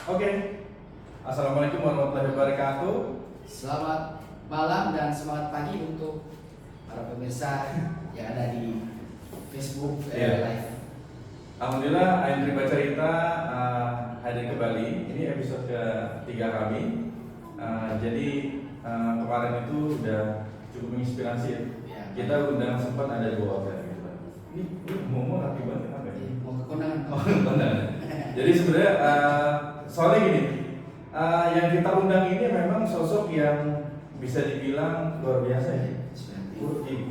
Oke. Assalamualaikum warahmatullahi wabarakatuh. Selamat malam dan semangat pagi untuk para pemirsa yang ada di Facebook Live. Alhamdulillah, Ain Riba Cerita hadir kembali. Ini episode ketiga kami. Jadi kemarin itu udah cukup menginspirasi ya. Kita undang sempat ada 2 hotel gitu. Ini ngomong rapi banget kenapa ya? Mau ke kondangan. Kondangan. Jadi sebenarnya soalnya gini, yang kita undang ini memang sosok yang bisa dibilang luar biasa ya.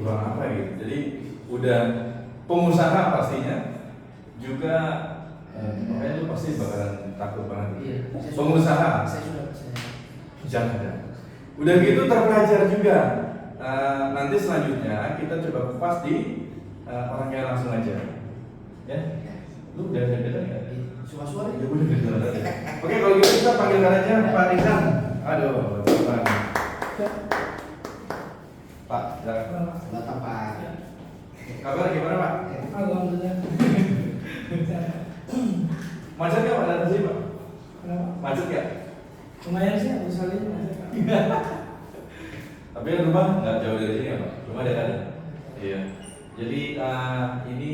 Kurang apa gitu. Jadi udah pengusaha pastinya, juga makanya lu pasti bakalan takut banget. Iya. Pengusaha. Saya sudah percaya. Jangan. Udah gitu terpelajar juga. Nanti selanjutnya kita coba kupas di orangnya langsung aja. Ya. Lu udah dengar nggak? Suara-suara Ya udah dengar aja. Oke, kalau gitu kita panggilkan aja Pak Rizal. Aduh, Pak. Pak, Bapak Pak. kabar gimana Pak? Alhamdulillah. Macet nggak Pak datang sini Pak? Kenapa? Macet nggak? Lumayan sih aku salin. Tapi rumah nggak jauh dari sini ya Pak? Rumah dekat ya? Iya. Jadi ini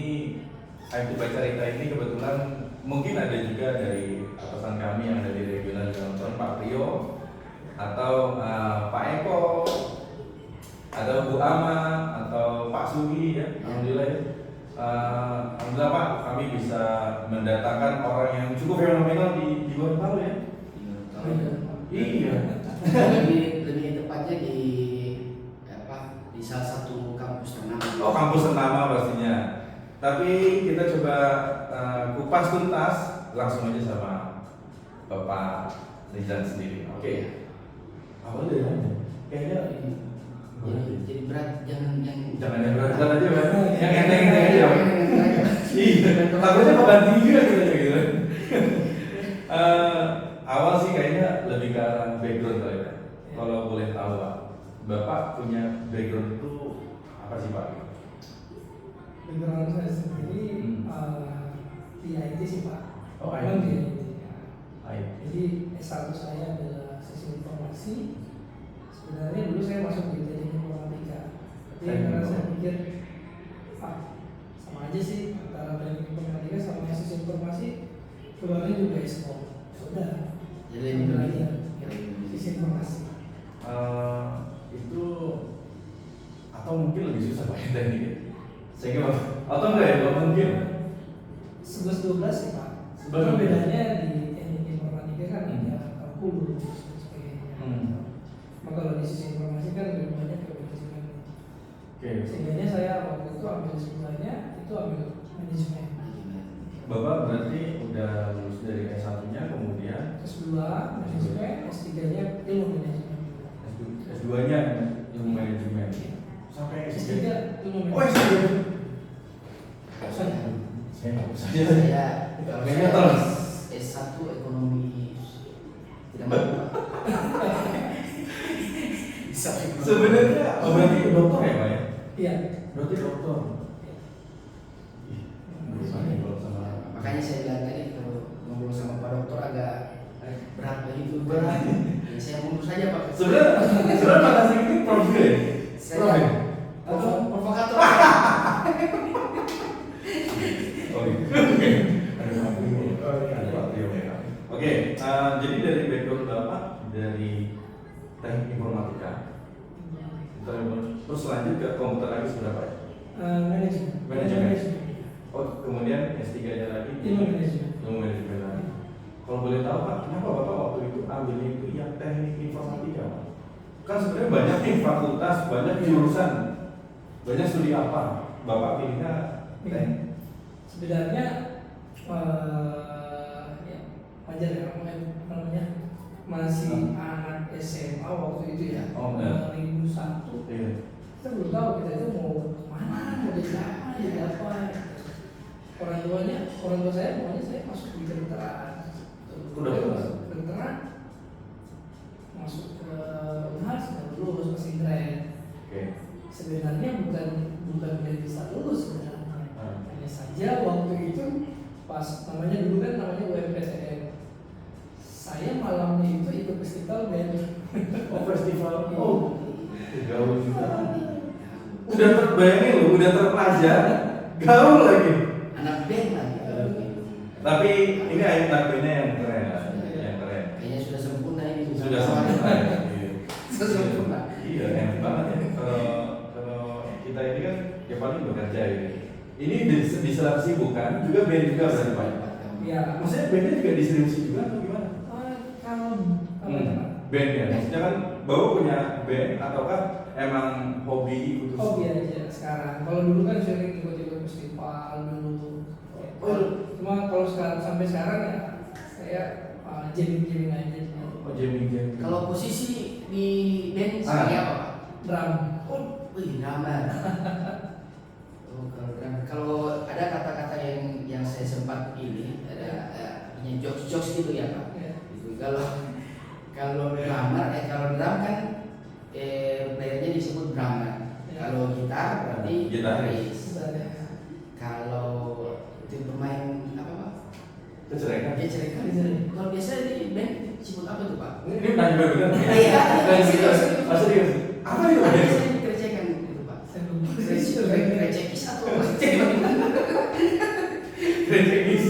Aib Baca Cerita ini kebetulan mungkin ada juga dari atasan kami yang ada di regional nonton, Pak Rio atau Pak Eko atau Bu Ama atau Pak Sugi ya. Alhamdulillah ya. Alhamdulillah Pak, kami bisa mendatangkan orang yang cukup fenomenal di Gorontalo ya. Iya. Lebih tepatnya di salah satu kampus ternama. Oh, kampus ternama pastinya. Tapi kita coba kupas tuntas langsung aja sama Bapak Rizal sendiri. Oke. Awal dari mana? Kayaknya Jadi berat, jangan yang berat aja Pak. Yang enteng-enteng aja Pak. Iya. Takutnya beban tinggi kan gitu. Awal sih kayaknya lebih ke arah background kali ya. Kalau boleh tahu Pak, Bapak punya background itu apa sih Pak? Background saya sendiri di IT sih Pak. Oh, Memang IT. di IT. IT. Jadi S1 saya adalah sistem informasi. Sebenarnya dulu saya masuk di teknik informatika. Tapi karena saya pikir sama aja sih antara teknik informatika sama sistem informasi, keluarnya juga SKOM. Sudah. Jadi lebih lagi sistem informasi. Itu atau mungkin lebih susah pakai teknik ya? Sehingga atau enggak ya, kalau mungkin 11-12 sih Pak. 11-12. Cuma bedanya di teknik informatika kan ada kalkulus dan sebagainya. Kalau di sisi informasi kan lebih banyak ke manajemen. Sehingga saya waktu itu ambil sebenarnya itu ambil manajemen. Bapak berarti udah lulus dari S1-nya, kemudian S2 manajemen, S3-nya ilmu manajemen. S2-nya ilmu manajemen. Sampai S3 S3. ilmu Oh, manajemen. S3. Saya nggak bisa. Kayaknya terus S1 ekonomi tidak mampu. Sebenarnya berarti dokter ya Pak ya? Iya. Berarti dokter. Makanya saya bilang tadi kalau ngobrol sama Pak Dokter agak berat begitu. Berat. Ya, saya mundur saja Pak. Sebenarnya Pak Tasik ini prof ya? Saya provokator. Oke, jadi dari background Bapak dari teknik informatika, terus lanjut ke komputer lagi berapa ya? Manajemen. Oh, kemudian S3-nya lagi Ilmu manajemen. ilmu manajemen lagi. Kalau boleh tahu Pak, kenapa Bapak waktu itu ambilnya itu yang teknik informatika Pak? Kan sebenarnya banyak nih fakultas, banyak jurusan, banyak studi apa? Bapak pilihnya teknik. Sebenarnya ya, wajar ya namanya masih anak SMA waktu itu ya. Oh, ya. 2001. Iya. Kita belum tahu kita itu mau kemana, mau jadi apa, jadi apa. Orang tua saya maunya saya masuk di kedokteran. Udah lulus? Kedokteran masuk ke Unhas dan lulus masih keren. Oke. Sebenarnya bukan dari bisa lulus sebenarnya. Hanya saja waktu itu pas namanya dulu kan namanya UMPTN. Saya malamnya itu ikut festival band. Oh festival, oh gaul juga. Udah terbayangin loh, udah terpelajar, gaul lagi. Anak band lagi kalau gitu. Tapi ini anak bandnya yang keren, yang keren. Kayaknya sudah sempurna ini. Sudah sempurna ya. Iya. Sudah sempurna. Iya, enak banget ya. Kalau kita ini kan ya paling bekerja ini. Ini di sela kesibukan juga band juga berarti Pak. Ya, Maksudnya bandnya juga distribusi juga atau gimana? kalau apa ya, Pak? Band ya, maksudnya kan Bapak punya band ataukah emang hobi ikut? Hobi aja sekarang. Kalau dulu kan sering ikut-ikut festival dulu. Oh. Cuma kalau sekarang sampai sekarang ya saya jamming aja. Oh, jamming. Kalau posisi di band sebagai apa Pak? Drum. Oh, wih drummer. Oh, kalau drummer. Kalau ada kata-kata yang saya sempat ini ada punya jokes gitu ya Pak. Ya. Gitu. Kalau drummer kalau drum kan playernya disebut drummer. Ya. Kalau gitar berarti Gitaris. gitaris. Kalau itu pemain apa Pak? Keceriaan. Keceriaan. Kalau biasa di band disebut apa tuh Pak? Ini nanya bener. Iya, serius. Serius. Apa itu? Apa biasanya dikerjakan itu Pak? Saya belum Recekis atau Kreatif.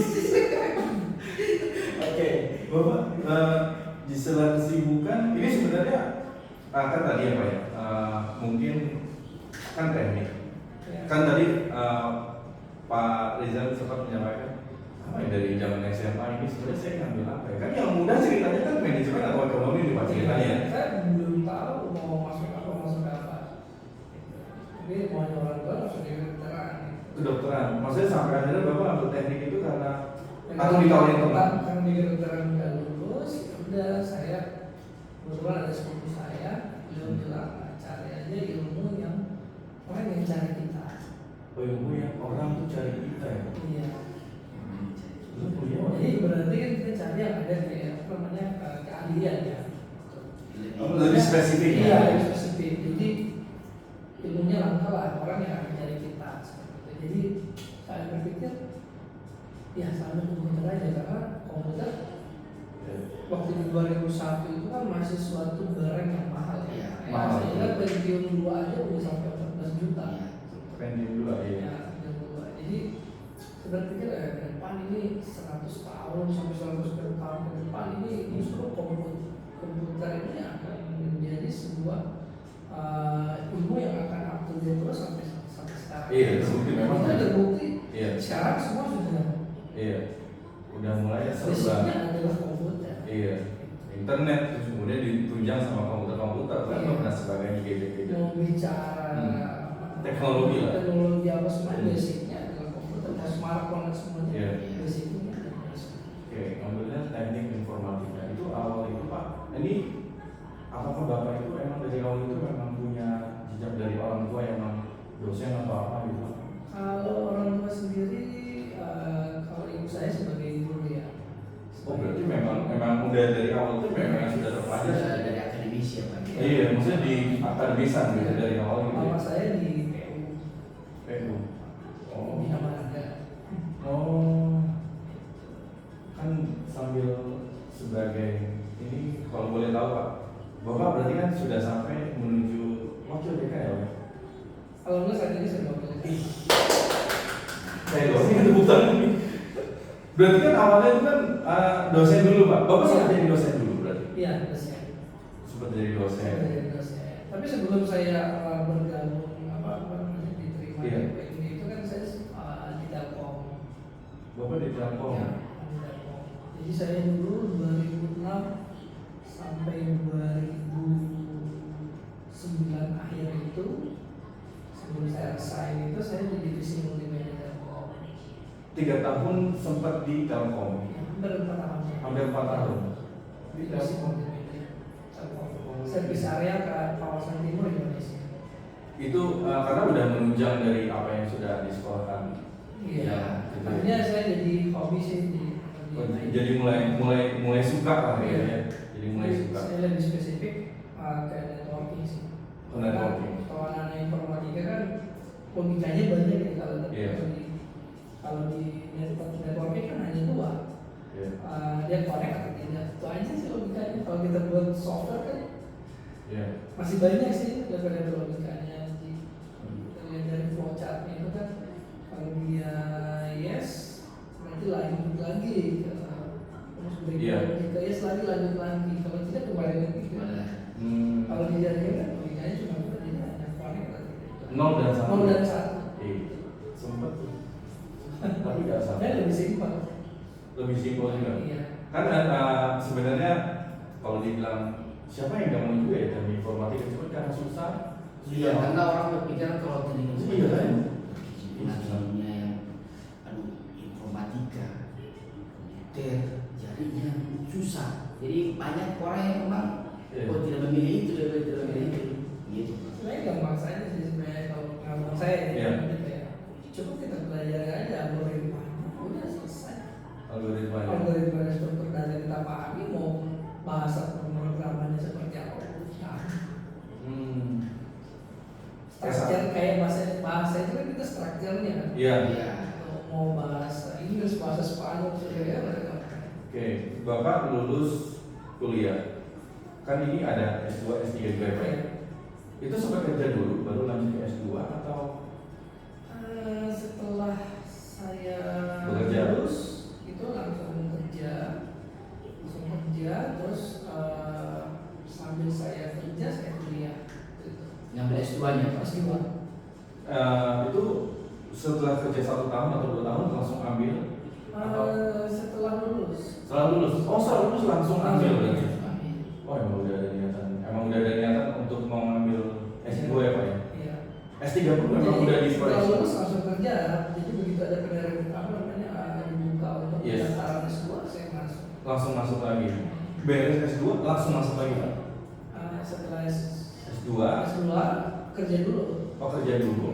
Oke, Bapak di sela kesibukan ini sebenarnya kan tadi apa ya? Mungkin kan teknik. Kan tadi Pak Rizal sempat menyampaikan apa ya dari zaman SMA ini sebenarnya saya ngambil apa ya? Kan yang muda ceritanya kan manajemen atau ekonomi nih Pak ceritanya. Saya belum tahu mau masuk apa. Jadi mau orang tua langsung di kedokteran. Kedokteran. Maksudnya sampai akhirnya Bapak ambil teknik itu karena atau ditawarin teman? Karena di kedokteran udah lulus, udah saya kebetulan ada sepupu saya, dia bilang cari aja ilmu yang orang yang cari kita. Oh ilmu yang orang tuh cari kita ya. Iya. Lu kuliah apa? Jadi berarti kan kita cari yang ada kayak apa namanya keahlian ya. Lebih spesifik. Iya, lebih spesifik. Jadi ilmunya langka lah orang yang akan cari kita. Seperti itu. Jadi saya berpikir ya sama komputer aja karena komputer waktu di 2001 itu kan masih suatu barang yang mahal ya. Mahal. Saya ingat Pentium 2 aja udah sampai 14 juta. Pending dulu ya. Ya, Pentium 2. Jadi saya berpikir ke depan ini 100 tahun sampai 100 tahun ke depan ini justru komputer ini akan menjadi sebuah ilmu yang akan up to date terus sampai sekarang. Iya, terbukti memang. Itu terbukti. Iya. Sekarang semua sudah Iya. Udah mulai serba. basicnya adalah komputer. Iya. Internet terus kemudian ditunjang sama komputer, laptop dan sebagainya gadget-gadget. Mau bicara Teknologi lah. teknologi apa semua basicnya adalah komputer, smartphone dan semuanya. Iya. Basicnya. Oke, ngambilnya teknik informatika itu awal itu Pak. Ini apakah Bapak itu emang dari awal itu memang punya jejak dari orang tua yang memang dosen atau apa gitu Pak? Kalau orang tua sendiri, kalau ibu saya sebagai guru ya. Oh berarti memang udah dari awal itu memang sudah terpelajar. Sudah dari akademisi ya Pak. Iya, maksudnya di akademisan gitu dari awal gitu. Mama saya di PU, PU. Oh. di Amaraga. Oh. Kan sambil sebagai ini kalau boleh tahu Pak, Bapak berarti kan sudah sampai menuju wakil DK ya Pak? Kalau enggak saat ini saya wakil. Saya dosen tepuk tangan ini. Berarti kan awalnya itu kan dosen dulu Pak. Bapak sempat jadi dosen dulu berarti? Iya, dosen. Sempat jadi dosen. Tapi sebelum saya bergabung apa namanya diterima Iya. di PU itu kan saya di Telkom. Bapak di Telkom. Ya, di Telkom. Jadi saya dulu 2006 sampai 2009 akhir itu sebelum saya resign itu saya di divisi multimedia Telkom. 3 tahun sempat di Telkom. Hampir 4 tahun. Hampir 4 tahun. Di Divisi Telkom. multimedia Telkom. Servis area ke kawasan timur Indonesia. Itu karena udah menunjang dari apa yang sudah disekolahkan. Iya. Ya, gitu. Akhirnya saya jadi hobi sih Jadi mulai suka lah ya. Jadi mulai suka. Saya lebih spesifik ke networking sih. Ke networking. Kalau anak informatika kan logikanya banyak ya kalau Iya. kalau di networking kan hanya 2. Iya. Dia connect atau tidak. Itu aja sih logikanya. Kalau kita buat software kan Iya. masih banyak sih level-level logikanya. Kita lihat dari flowchartnya itu kan, kalau dia yes berarti lanjut lagi ke terus Iya. berikutnya jika yes lagi lanjut lagi, kalau tidak kembali lagi ke kalau dia kan logikanya cuma dia hanya connect atau tidak. 0 dan 1. 0 dan 1. Sempet tuh. Tapi nggak sama. Dan lebih simpel. Lebih simpel juga. Iya. Kan sebenarnya kalau dibilang siapa yang nggak mau juga ya teknik informatika, cuma karena susah. Iya, karena orang berpikir kalau teknik Iya kan? dunia yang informatika, komputer, jadinya susah. Jadi banyak orang yang memang tidak memilih itu, tidak memilih itu. Gitu. Sebenarnya gampang saja sih sebenarnya kalau gampang saya Iya. coba kita belajar aja algoritma, udah selesai. Algoritma. Algoritma dan struktur data kita pahami, mau bahasa pemrogramannya seperti apa ya. Structure kayak bahasa itu kan kita strukturnya kan. Iya. Iya. Mau bahasa Inggris, bahasa Spanyol, ya Oke, Bapak lulus kuliah. Kan ini ada S2, S3 juga ya, Pak? Itu sempat kerja dulu baru lanjut ke S2 atau setelah saya bekerja? lulus itu langsung kerja, terus sambil saya kerja saya kuliah. Ngambil S2-nya Pak. S2. Itu setelah kerja 1 tahun atau 2 tahun langsung ambil? Atau Setelah lulus. setelah lulus? Oh, setelah lulus langsung ambil berarti? Ambil. Oh, emang udah ada niatan. Emang udah ada niatan untuk mau ngambil S2 ya, Pak ya? Iya. S3 pun memang udah di setelah lulus langsung kerja. Jadi begitu ada peneretan apa namanya dibuka untuk Yes. pendaftaran S2 saya masuk. Langsung masuk lagi. Beres S2 langsung masuk lagi, Pak? Setelah S2 S2 kerja dulu. oh kerja dulu.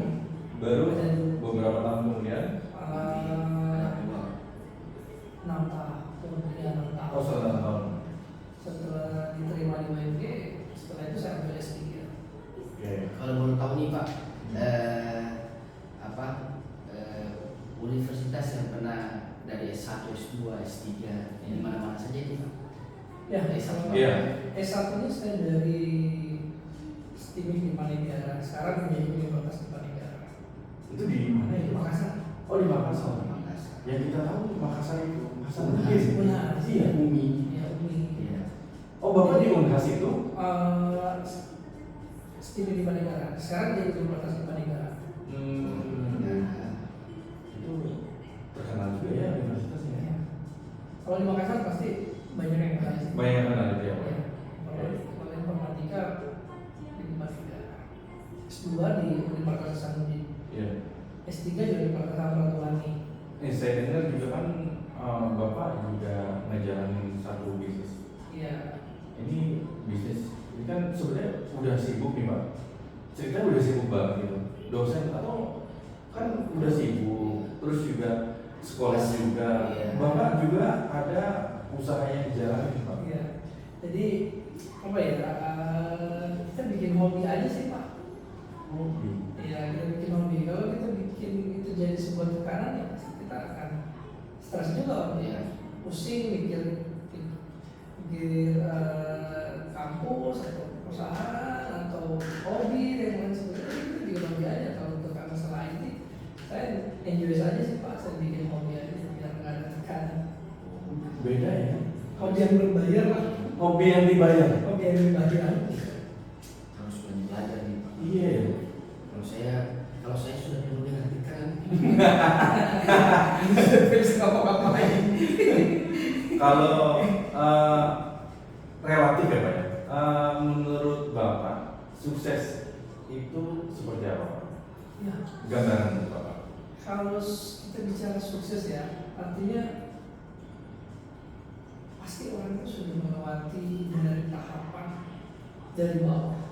Baru Kerja dulu. beberapa tahun kemudian 6 tahun, ya 6 tahun. oh setelah tahun. Setelah diterima di UMG, setelah itu saya ambil S3. Oke. Kalau boleh tahu nih Pak, universitas yang pernah dari S1, S2, S3 di mana-mana saja itu Pak? Ya, S1. Iya. S1-nya saya dari STIMIK di Manegara, sekarang menjadi Universitas di Manegara. Itu di mana Di ya? Makassar. Oh di Makassar. Makassar. Yang kita tahu Makassar itu Makassar Unhas. Bugis. Unhas. Iya. Umi. Ya, UMI. Iya. Oh Bapak di Unhas itu? STIMIK di Manegara, sekarang jadi Universitas di Manegara. Nah, Itu terkenal juga ya universitasnya. Ya. Kalau di Makassar pasti banyak yang kenal sih. Banyak yang kenal itu ya, Pak. Ya. Kalau informatika di Manegara. S2 di Universitas Hasanuddin. Iya. S3 di Universitas Amratulangi. Saya dengar juga kan Bapak juga ngejalanin satu bisnis. Iya. Ini bisnis, ini kan sebenarnya udah sibuk nih Pak. Ceritanya udah sibuk banget gitu. Dosen atau kan udah sibuk, terus juga sekolah juga. Iya. Bapak juga ada usaha yang dijalanin Pak. Iya. Jadi apa ya? Kita bikin hobi aja sih Pak. Hobi. Iya, kita bikin hobi. Kalau kita bikin itu jadi sebuah tekanan ya pasti kita akan stres juga. Iya. Pusing mikir kampus atau perusahaan atau hobi dan lain sebagainya, itu juga hobi aja. Kalau untuk masalah IT saya enjoy saja sih Pak, saya bikin hobi aja biar nggak ada tekanan. Beda ya. Hobi yang berbayar lah, Hobi yang dibayar. hobi yang berbayar. Harus banyak belajar nih Pak. Iya. Kalau saya sudah penuh dengan tekanan. Bisa ngapa-ngapain. Kalau relatif ya Pak ya. Menurut Bapak sukses itu seperti apa Pak? Ya, Gambaran Bapak. kalau kita bicara sukses ya, artinya pasti orang itu sudah melewati dari tahapan dari bawah.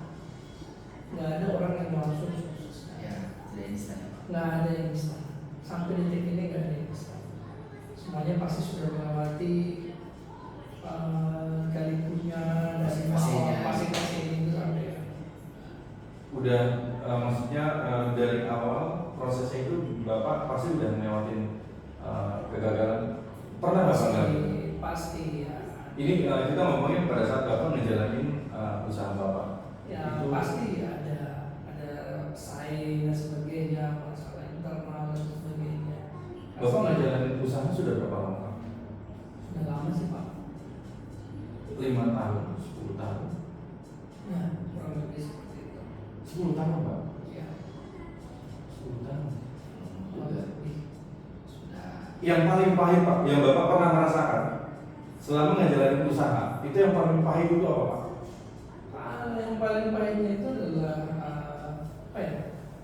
Nggak ada orang yang langsung sukses. Ya, tidak instan ya Pak. Nggak ada yang instan. Sampai detik ini nggak ada yang instan. Semuanya pasti sudah melewati kalikunya dari Fase-fasenya. bawah, fase-fase itu sampai Udah maksudnya dari awal prosesnya itu Bapak pasti udah ngelewatin kegagalan. Pernah nggak Pak? Pasti ya. Ini kita ngomongin pada saat Bapak ngejalanin usaha Bapak. Ya Itu pasti ada saing dan sebagainya, masalah internal dan sebagainya. Bapak ngejalanin usaha sudah berapa lama, Pak? Sudah lama sih Pak. 5 tahun, 10 tahun? Ya kurang lebih seperti itu. 10 tahun, Pak? Ya 10 tahun. kurang lebih. Sudah. Yang paling pahit, Pak, yang Bapak pernah merasakan selama ngejalanin usaha, itu yang paling pahit itu apa, Pak? Yang paling pahitnya itu adalah apa ya,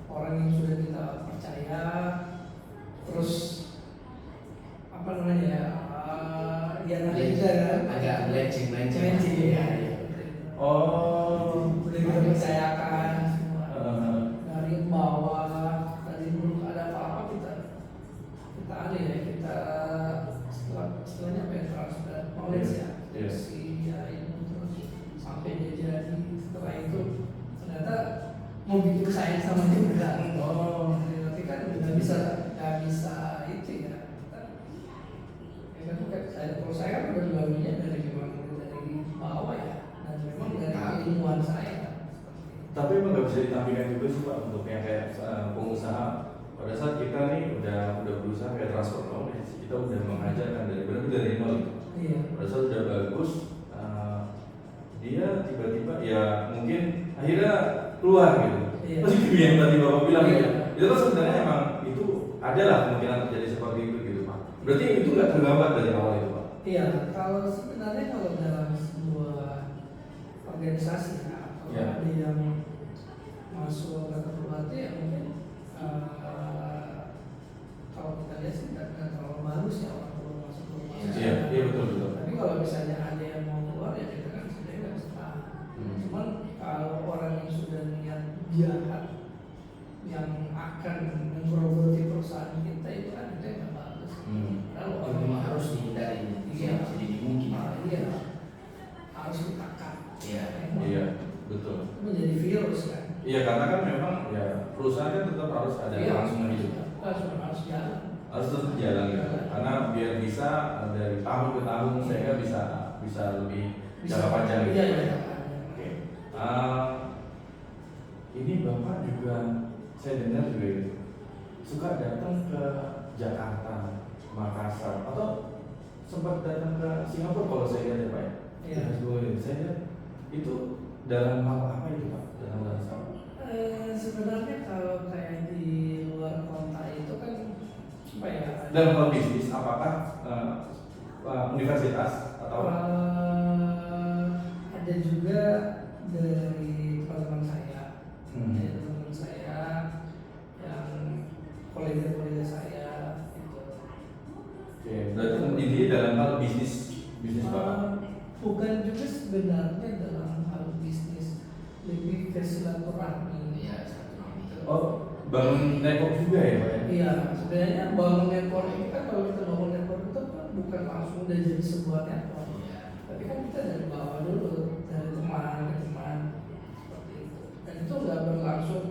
orang yang sudah kita percaya, terus apa namanya ya, ya nanti kita kan agak melenceng ya. Oh, Udah kita percayakan semua dari bawah, dari dulu ada apa-apa kita ada ya, kita setelahnya apa ya, transfer knowledge ya, Iya. ya itu terus sampai dia jadi, setelah itu ternyata mau bikin sayang sama juga. Oh. Tapi kan nggak bisa itu ya. Kalau saya kan udah dulunya dari bawah ya, dan memang dari ilmuwan saya. Tapi emang nggak bisa ditampilkan juga sih, Pak, untuk yang kayak pengusaha. Pada saat kita nih udah berusaha kayak transfer knowledge, kita udah mengajarkan dari benar-benar dari nol itu. Iya. Pada saat udah bagus, dia tiba-tiba ya mungkin akhirnya keluar gitu. Iya. Terus itu yang tadi Bapak bilang Iya. gitu. Itu kan sebenarnya emang itu adalah kemungkinan terjadi seperti itu gitu, Pak. Berarti itu nggak tergambar dari awal itu, Pak. Iya, kalau sebenarnya kalau dalam sebuah organisasi ya, kalau Ya. ada yang masuk atau keluar itu ya mungkin kalau kita lihat sih nggak terlalu bagus ya orang keluar masuk. Iya, iya betul. Tapi kalau misalnya ada yang mau keluar ya kita kan sebenarnya nggak bisa tahan. Cuman kalau orang yang sudah niat jahat yang akan menggerogoti perusahaan kita itu kan itu yang nggak bagus. Kalau Itu orang memang harus dihindari. Iya. Jadi mungkin. iya harus ditakat. Iya. Iya, betul. Itu menjadi virus kan. Iya, karena kan memang ya perusahaan kan tetap harus ada kelangsungan hidup. Harus jalan. Harus tetap jalan gitu. Karena biar bisa dari tahun ke tahun sehingga bisa lebih jangka panjang gitu. Iya. Oke. Ini Bapak juga saya dengar juga gitu. Suka datang ke Jakarta, Makassar, atau sempat datang ke Singapura kalau saya lihat ya, Pak ya. Iya. Saya lihat itu dalam hal apa itu, Pak? Dalam hal apa? Sebenarnya kalau kayak di luar kota itu kan apa ya? Dalam hal bisnis, apakah universitas atau ada juga dari teman-teman saya, dari teman-teman saya yang kolega-kolega saya itu. Oke, berarti intinya dalam hal bisnis Bapak. Bukan juga sebenarnya dalam hal bisnis, lebih ke silaturahmi. Iya, silaturahmi. Oh, bangun network juga ya, Pak ya? Iya, sebenarnya bangun network ini kan, kalau kita bangun network itu kan bukan langsung udah jadi sebuah network. Iya. Tapi kan kita dari bawah dulu, dari teman ke teman seperti itu. Dan itu nggak berlangsung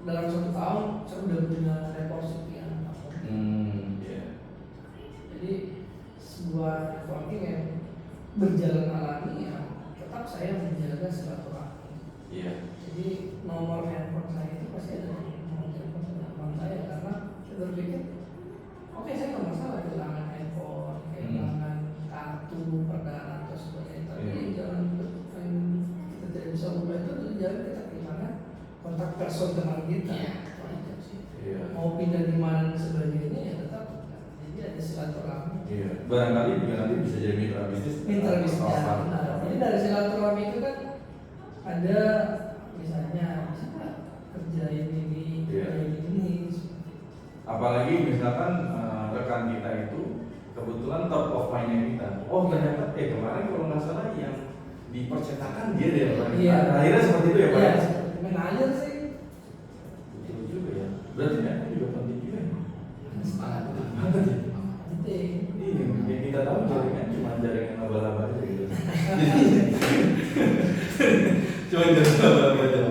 dalam 1 tahun saya udah punya network sekian. Iya. Jadi sebuah networking yang berjalan alami ya, tetap saya menjaga silaturahmi. Iya. Jadi nomor handphone saya itu pasti ada di nomor handphone teman saya, karena saya berpikir oke, saya nggak masalah kehilangan handphone, kehilangan kartu perdagangan atau sebagainya, tapi jangan yang kita tidak bisa ubah itu jangan kita kehilangan kontak person teman kita. Iya. Mau pindah di mana dan sebagainya ya tetap jadi ada silaturahmi. Iya. Barangkali juga nanti bisa jadi mitra bisnis. Mitra bisnis. Kawasan. Nah, jadi dari silaturahmi itu kan ada misalnya siapa kerjain ini, Iya. kerjain ini. Apalagi misalkan rekan kita itu kebetulan top of mind-nya kita. Oh ternyata kemarin kalau nggak salah yang di percetakan dia deh Pak. Iya. Akhirnya seperti itu ya Pak. Iya, seperti manajer sih. Betul juga ya. Berarti kan juga penting juga. Semangat. Banget ya. Penting. Iya, yang kita tahu jaringan cuma jaringan laba-laba aja gitu. Cuma jaringan laba-laba aja.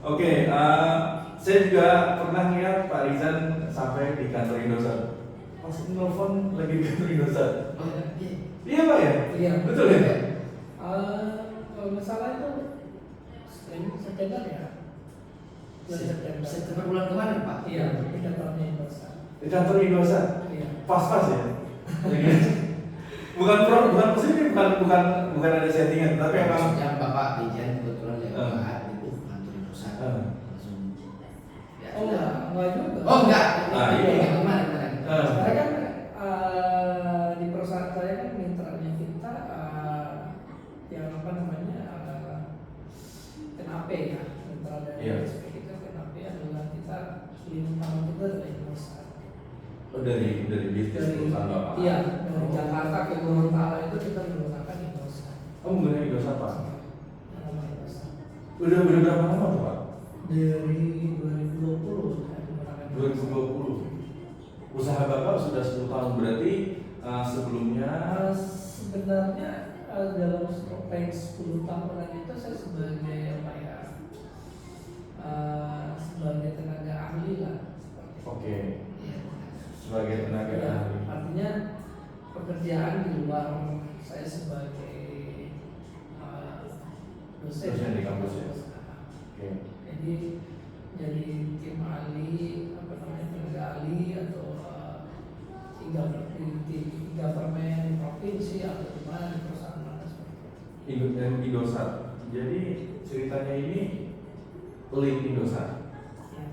Oke, saya juga pernah lihat Pak Rizan sampai di kantor Indosat. pas nelfon lagi di kantor Indosat. Oh iya. Iya Pak ya? Iya. Betul ya? Kalau nggak salah itu September ya. Bulan September bulan kemarin Pak. Iya, di kantornya Indosat. Di kantor Indosat. Iya. Pas-pas ya. bukan maksudnya bukan ada settingan, tapi emang Maksudnya Bapak Dijen kebetulan lewat itu kantor Indosat. Langsung. Ya, Oh enggak juga. Oh enggak. Nah, Ini iya. yang kemarin. Saya kan di perusahaan saya kan mitranya kita yang apa namanya NAP ya, mitra dari Iya. SP kita NAP adalah kita lini utama kita dari Indosat. Oh, dari bisnis perusahaan Bapak. Iya, dari Jakarta ke Gorontalo itu kita menggunakan Indosat. Oh, menggunakan Indosat Pak. Nama Indosat. Udah berapa lama tuh Pak? Dari 2020 saya menggunakan 2020. Usaha Bapak sudah 10 tahun, berarti sebelumnya sebenarnya dalam range 10 tahunan itu saya sebagai apa ya sebagai tenaga ahli lah seperti itu. oke, sebagai tenaga Ya, ahli. artinya pekerjaan di luar saya sebagai Dosen di kampus ya? Oke. Jadi tim ahli apa namanya tenaga ahli atau di government provinsi atau di mana di perusahaan mana seperti itu. Dan Indosat. Jadi ceritanya ini link Indosat. Ya.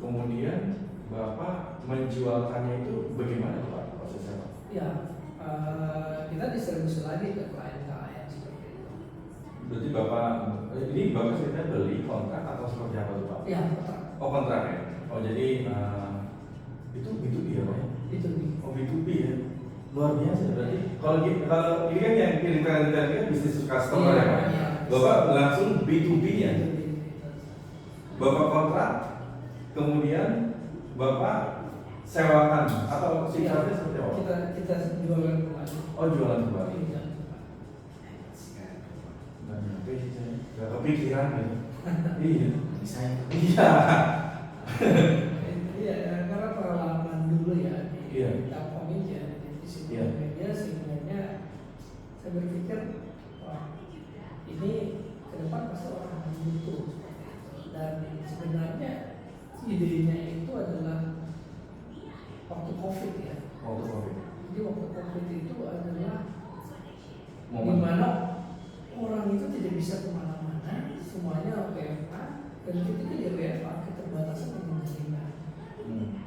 Kemudian Bapak menjualkannya itu bagaimana Pak prosesnya Pak? Ya, kita distribusi lagi ke klien-klien seperti itu. Berarti ini Bapak ceritanya beli kontrak atau seperti apa tuh Pak? Ya, kontrak. Oh kontrak ya? Oh jadi itu B2B ya Pak ya? Itu nih. Oh B2B ya? Luar biasa berarti. Kalau ini kan yang kita kan bisnis customer ya Pak? Iya. Bapak langsung B2B ya? Bapak kontrak, kemudian Bapak sewakan atau sifatnya seperti apa? Kita jualan kembali. Oh jualan kembali. Iya. Nggak nyampe sih saya. Nggak kepikiran gitu. Iya. Saya Iya. Iya, karena pengalaman dulu ya di Iya. Telkom ini ya di sini Iya. media sebenarnya saya berpikir wah ini ke depan pasti orang akan butuh seperti itu. Dan sebenarnya idenya itu adalah waktu COVID ya. Waktu COVID. Jadi waktu COVID itu adalah di Momen. mana orang itu tidak bisa kemana-mana, semuanya WFH dan ketika dia WFH keterbatasan dengan jaringan.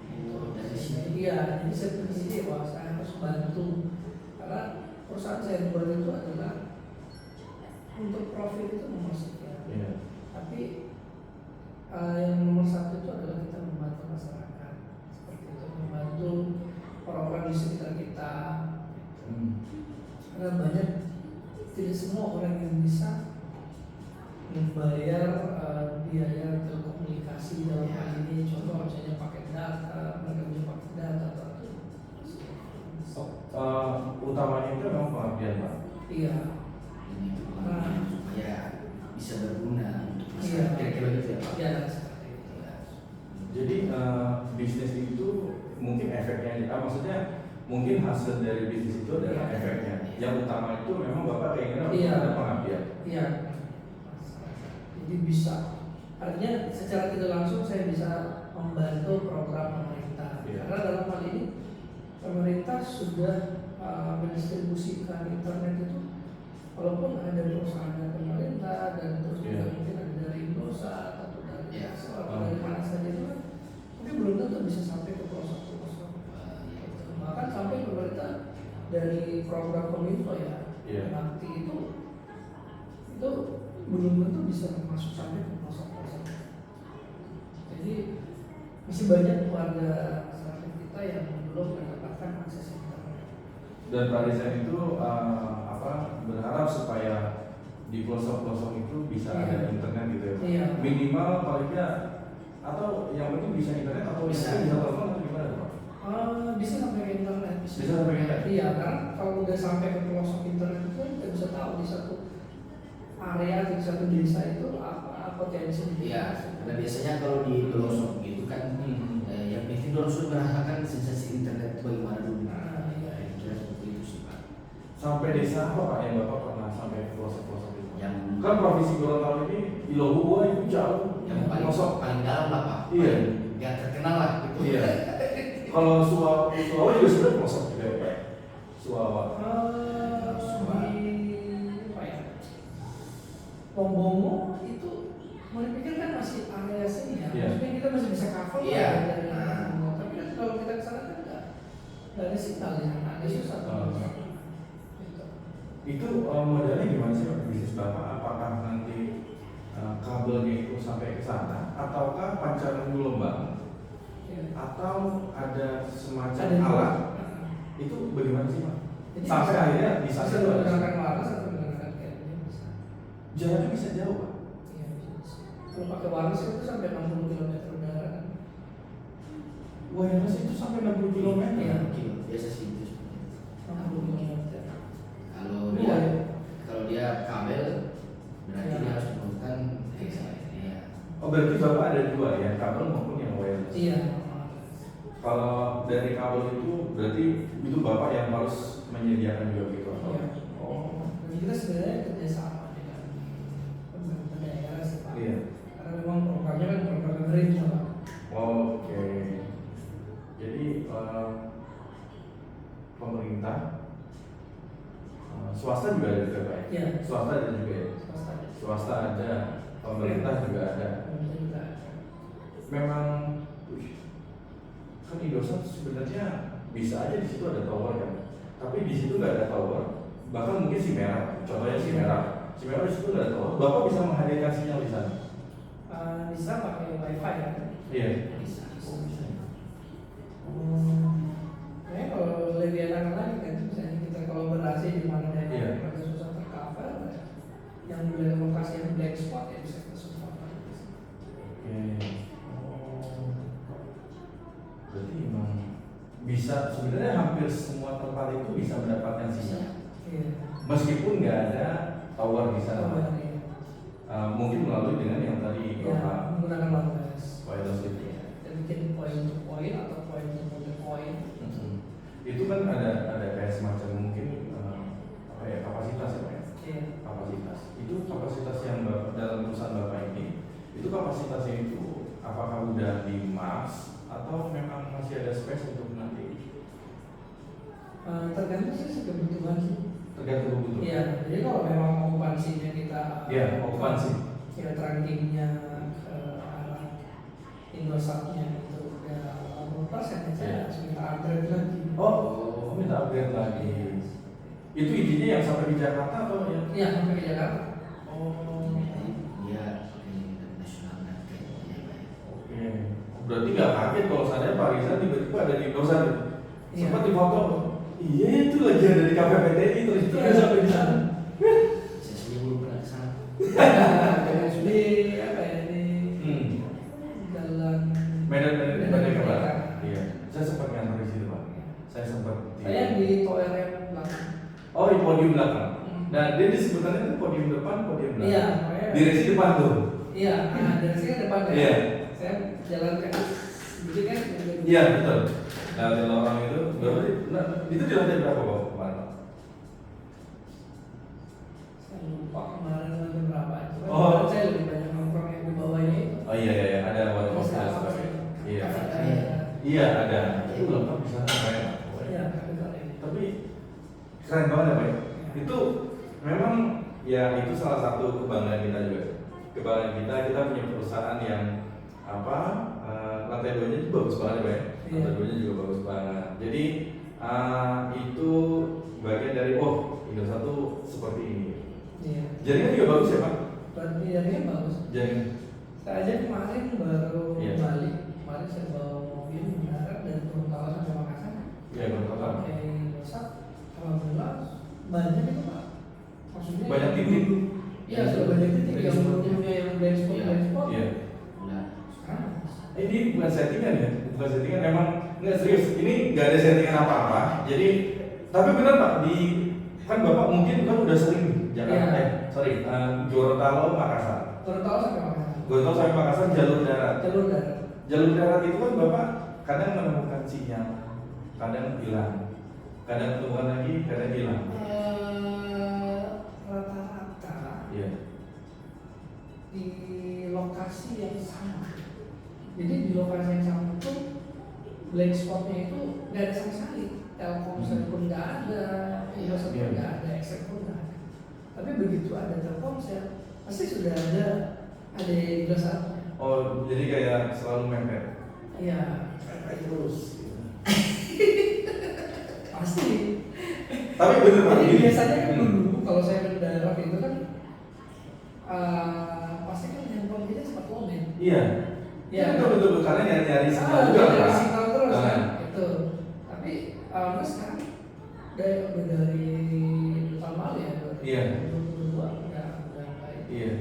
itu dari sini. Iya, jadi saya berpikir wah saya harus bantu karena perusahaan saya buat itu adalah untuk profit itu nomor sekian. Iya. Tapi yang nomor satu itu adalah kita membantu masyarakat seperti itu, membantu orang-orang di sekitar kita. Karena banyak tidak semua orang yang bisa membayar biaya telekomunikasi dalam hal ini. Contoh misalnya pakai data, mereka bisa pakai data atau Utamanya itu memang pengabdian Pak. iya. Ini supaya bisa berguna untuk masyarakat. Iya. Kira-kira gitu ya Pak. Iya, seperti itu. Jadi bisnis itu mungkin efeknya, maksudnya mungkin hasil dari bisnis itu adalah Iya. efeknya. Yang utama itu memang Bapak keinginan untuk Iya. ada pengabdian. Iya. Jadi bisa. Artinya secara tidak langsung saya bisa membantu program pemerintah. Iya. Karena dalam hal ini pemerintah sudah mendistribusikan internet itu, walaupun ada perusahaan dari pemerintah dan terus juga Iya. mungkin ada dari Indosat atau dari Iya. atau dari mana saja itu kan, tapi belum tentu bisa sampai ke pelosok-pelosok. Bahkan sampai pemerintah dari program Kominfo ya, Iya. Bakti itu belum tentu bisa masuk sampai ke pelosok-pelosok. Jadi masih banyak warga masyarakat kita yang belum mendapatkan akses internet. Dan Pak Rizal itu berharap supaya di pelosok-pelosok itu bisa Iya. ada internet gitu ya Pak? Iya. Minimal paling tidak atau yang penting bisa internet atau Bisa. bisa telepon atau gimana Pak? Bisa sampai ke internet. Bisa sampai ke internet? Iya, karena kalau udah sampai ke pelosok internet itu kita bisa tahu di satu area di satu desa itu apa potensi. Iya, karena biasanya kalau di pelosok gitu kan yang penting orang sudah merasakan sensasi internet itu bagaimana dulu desa apa Pak yang Bapak pernah sampai ke pelosok-pelosok itu? Yang Kan provinsi Gorontalo ini di Lombok itu jauh, yang paling pelosok. paling dalam lah Pak. Iya. Yang terkenal lah gitu. Iya. Kalau Suawa juga sebenarnya pelosok juga ya Pak. Suawa. Di apa ya? Lombongo itu mau dipikir kan masih area sini ya. Iya. Maksudnya kita masih bisa cover lah Iya. dari Lombongo. Tapi kan kalau kita kesana kan nggak ada sinyal di sana, ada susah. Gitu. Itu modelnya gimana sih Pak bisnis Bapak? Apakah nanti kabelnya itu sampai ke sana, ataukah pancaran gelombang, Iya. atau ada semacam Ada dua. alat? Itu bagaimana sih Pak? Jadi Sampai akhirnya bisa bisa menggunakan warna atau menggunakan kabelnya bisa. jaraknya bisa jauh Pak. Iya bisa. Kalau pakai wireless itu sampai 60 km udara kan. Wireless itu sampai 60 km. Iya, kilo biasa sih itu seperti itu. 60 km. Kalau Ini dia wire. kalau dia kabel berarti Iya. dia harus menggunakan ya. Oh berarti Bapak ada dua ya, kabel maupun yang wireless. Iya. Kalau dari kabel itu berarti itu Bapak yang harus menyediakan juga gitu atau? Iya. Oh. Dan kita sebenarnya kerjasama dengan pemerintah daerah sih Pak. Iya. Karena memang programnya kan program pemerintah Pak. Oke. Jadi pemerintah, swasta juga ada juga Pak ya? Iya. Swasta ada juga ya? Swasta ada. Swasta ada, pemerintah juga ada. Pemerintah juga ada. Memang, kan Indosat sebenarnya bisa aja di situ ada tower kan, tapi di situ nggak ada tower. Bahkan mungkin si merah, contohnya si merah di situ nggak ada tower. Bapak bisa menghadirkan sinyal di sana? Bisa pakai wifi ya. Iya. Bisa. Kayaknya kalau lebih enak lagi kan misalnya kita kolaborasi di mana daerah Iya. yang agak susah tercover, yang dari lokasi yang black spot ya bisa kita support. Oke. Oh. Berarti memang bisa sebenarnya hampir semua tempat itu bisa mendapatkan sinyal. Iya. Meskipun nggak ada tower di sana. Tower, iya. Mungkin melalui dengan yang tadi Ya, menggunakan wireless. wireless itu. Ya, kita bikin point to point atau point to point. Itu kan ada kayak semacam mungkin apa ya, kapasitas ya Pak ya? Iya. Kapasitas. Itu kapasitas yang dalam perusahaan Bapak ini, itu kapasitasnya itu apakah udah di max atau memang masih ada space untuk nanti? Tergantung sih kebutuhan sih. Tergantung kebutuhan. Iya, jadi kalau memang okupansinya kita Iya, okupansi. ya trackingnya ke arah Indosatnya itu udah 80% Iya. saya harus minta upgrade lagi. Oh, minta upgrade lagi. Itu intinya yang sampai di Jakarta atau yang? Iya, sampai ke Jakarta. Oh, Dia internasional market ya Pak. oke. Berarti nggak kaget kalau saya Pak Rizal tiba-tiba ada di Indosat itu. Iya. Sempat di foto. Iya itu lagi ada di KPPTI terus itu Iya, udah sampai di sana. Saya sendiri belum pernah ke sana. Di apa ya di jalan Medan Medan Merdeka Barat. Merdeka. Iya. Saya sempat ngantor di situ Pak. Saya sempat Saya di toilet belakang. Oh di podium belakang. Hmm. Nah dia disebutannya itu podium depan, podium belakang. Iya, pokoknya- Direksi depan tuh. Iya, nah dari sini kan depan ya. Iya. Saya jalan ke jadi kan Iya betul. Nah ada orang itu berapa? Nah, itu di lantai berapa Pak? Kemarin? saya lupa kemarin lantai berapa. Cuma Oh. kemarin saya lebih banyak nongkrong yang di bawahnya itu. Oh iya iya ada warung kopi Bisa dan apa sih? sebagainya. Iya. Kafeteria. Iya ada. Itu lengkap di sana keren. Iya, kafeteria. Tapi keren banget ya Pak. Itu memang ya itu salah satu kebanggaan kita juga. Kebanggaan kita punya perusahaan yang apa lantai 2-nya itu bagus banget ya Pak. Iya. Lantai 2-nya juga bagus banget. Jadi itu bagian dari Indosat tuh seperti ini. Iya. Jaringan juga bagus ya Pak. Berarti jaringan bagus. Jaringan. Saya aja kemarin baru Iya. balik. Kemarin saya bawa mobil mendarat dari Gorontalo sampai Makassar. Iya Gorontalo. Pakai Indosat. Alhamdulillah banyak itu Pak. Maksudnya Banyak titik. Iya, sudah banyak titik yang punya yang blind spot, Iya. blind spot. Iya. Nah, Sekarang Ini bukan settingan ya, bukan settingan emang nggak serius. Ini nggak ada settingan apa-apa. Jadi, tapi benar Pak di kan Bapak mungkin kan udah sering Jakarta, Iya. Gorontalo, Makassar. Gorontalo sampai Makassar. Gorontalo sampai Makassar jalur darat. Jalur darat. Jalur darat itu kan Bapak kadang menemukan sinyal, kadang hilang, kadang temukan lagi, kadang hilang. Iya. di lokasi yang sama. Jadi di lokasi yang sama itu blank spotnya itu nggak ada sama sekali. Telkomsel pun nggak ada, Indosat pun nggak ada, Excel pun nggak ada. Tapi begitu ada Telkomsel, pasti sudah ada Indosat. Oh, jadi kayak selalu mepet. Iya, terus. Pasti. Tapi bener Pak. Jadi biasanya kan dulu kalau saya mendarat itu kan pasti kan handphone kita sempat komen. Iya. Iya, betul karena nyari sinyal juga dari Pak. sinyal terus kan Ah. itu. Tapi terus sekarang dari tahun lalu ya. Iya. 2022 udah baik. Iya.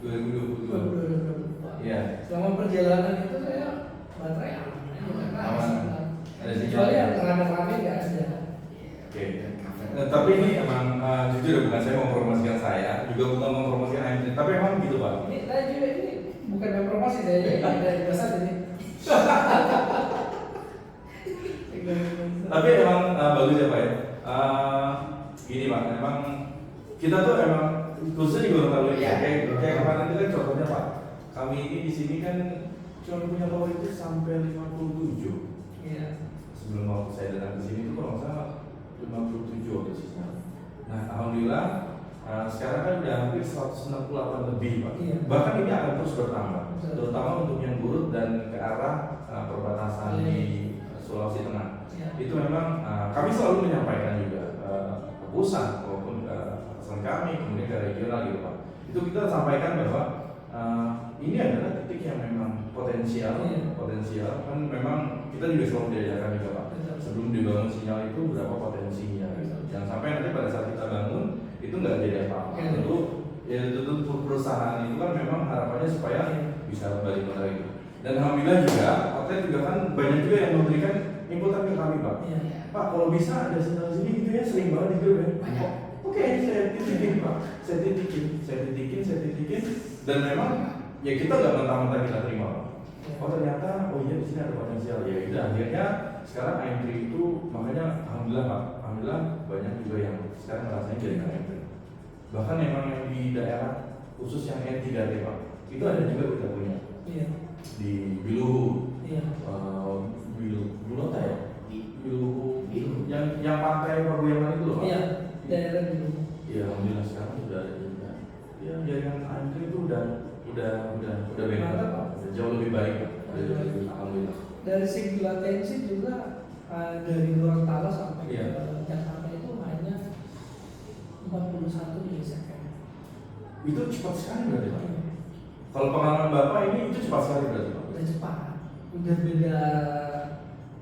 2022. Iya. Selama perjalanan itu saya baterai aman aja karena Aman. Ada sinyal. kecuali yang rame-rame nggak ada. Oke. Tapi ini emang jujur bukan saya mempromosikan saya, juga bukan mempromosikan AMT, tapi emang gitu Pak. Ini saya juga ini bukan yang promosi saya dari biasa ini. Tapi emang bagus ya Pak ya. Gini Pak, emang kita tuh emang khususnya di Gorontalo ini, kayak kemarin itu kan contohnya Pak. Kami ini di sini kan cuma punya power itu sampai 57. Iya. Sebelum waktu saya datang ke sini itu kalau nggak salah 57 waktu sisa. Nah, alhamdulillah sekarang kan udah hampir 168 lebih Pak. Iya. Bahkan ini akan terus bertambah, Betul. terutama untuk yang Gurut dan ke arah perbatasan di Sulawesi Tengah. Iya. Itu memang kami selalu menyampaikan juga ke pusat maupun ke atasan kami, kemudian ke regional gitu Pak. Itu kita sampaikan bahwa ini adalah titik yang memang potensial, Iya. potensial kan memang kita juga selalu diajarkan juga Pak. Betul. Sebelum dibangun sinyal itu berapa potensinya, gitu. Jangan sampai nanti pada saat kita bangun itu nggak jadi apa-apa. Iya. Tentu ya tentu perusahaan itu kan memang harapannya supaya bisa balik modal itu. Dan alhamdulillah juga, outlet juga kan banyak juga yang memberikan inputan ke kami Pak. Iya. Pak kalau bisa ada sinyal sini gitu ya, sering banget di grup ya. Banyak. Oke, saya titikin Pak, saya titikin, dan memang ya kita nggak mentah-mentah kita terima Pak. Oh ternyata, oh iya di sini ada potensial ya. Udah akhirnya sekarang AM3 itu makanya alhamdulillah Pak, alhamdulillah banyak juga yang sekarang rasanya jadi AM3. Bahkan memang yang di daerah khusus yang N3T Pak, itu ada juga kita punya Iya. di Bilu, Iya. Bilu apa ya? Bilu yang pantai Paguyangan itu loh Pak. Iya. Daerah dulu. Iya, alhamdulillah sekarang sudah ada juga. Ya, jaringan AM3 itu udah beda Mantap, Pak. Udah jauh lebih baik Pak. Alhamdulillah. Dari segi latensi juga dari Gorontalo sampai Iya. ke Jakarta itu hanya 41 milisecond. Itu cepat sekali berarti Pak. Kalau pengalaman Bapak ini itu cepat sekali berarti Pak. Udah cepat. Udah beda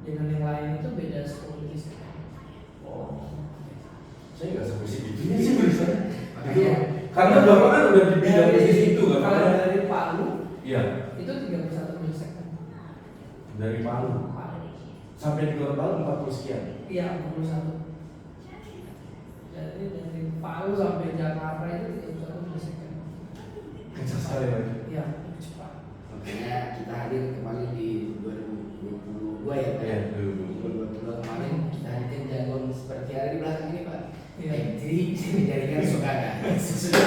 dengan yang lain itu beda 10 milisecond. Oh. Saya nggak sampai segitunya sih berusaha. Iya. Karena Bapak kan udah di bidang bisnis itu kan Pak. Kalau dari Palu Iya. itu 31 milisecond. Dari Palu sampai di Gorontalo 40 sekian. Iya, 41. Jadi dari Palu sampai Jakarta itu 31 milisecond. Kencang sekali Pak. Iya, cepat. Makanya kita hadir kembali di 2022 ya Pak. Iya, 2022 kemarin kita hadirkan jagoan seperti ada di belakang ini Pak. Iya. Jadi jaringan suka ada. Sudah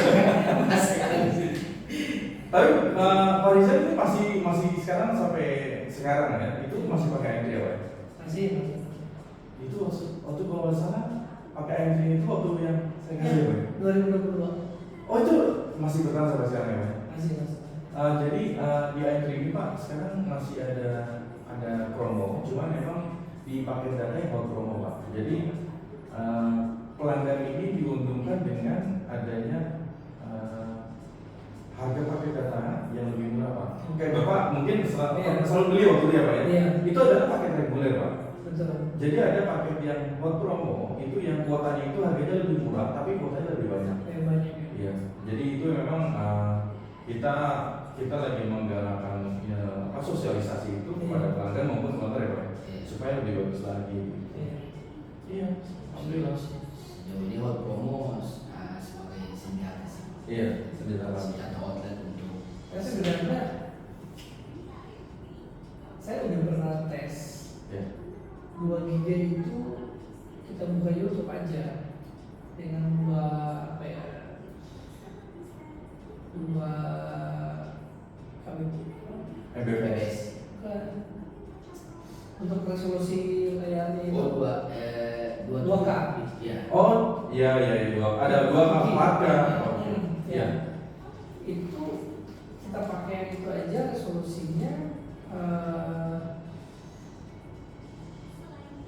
masih ada di sini. Tapi Pak Rizal itu masih sekarang sampai sekarang ya, itu masih pakai AM3 ya Pak? Masih. Itu waktu kalau nggak salah pakai AM3 itu waktu yang saya kasih ya Pak? 2022. Oh itu masih bertahan sampai sekarang ya Pak? Masih. Jadi di AM3 ini Pak sekarang masih ada promo, cuman memang di paket data yang hot promo Pak. Jadi pelanggan ini diuntungkan dengan adanya harga paket data yang lebih murah Pak. Kayak Bapak mungkin selalu beli waktu itu ya Pak ya? Iya. Itu adalah paket reguler Pak. Betul. Jadi ada paket yang hot promo, itu yang kuotanya itu harganya lebih murah, tapi kuotanya lebih banyak. Kayak banyak ya. Iya. Jadi itu memang kita lagi menggalakkan sosialisasi itu kepada pelanggan maupun konter ya Pak, supaya lebih bagus lagi. Iya. Iya. Alhamdulillah. Sejauh ini hot promo sebagai senjata sih. Iya. Senjata outlet untuk. Karena sebenarnya saya udah pernah tes Ya. 2 giga itu kita buka YouTube aja dengan 2 apa ya dua kami MBPS. bukan untuk resolusi layarnya itu Oh, dua K. Ya. Oh, iya ada 2 K, 4K. Oke. Iya. Itu kita pakai yang itu aja resolusinya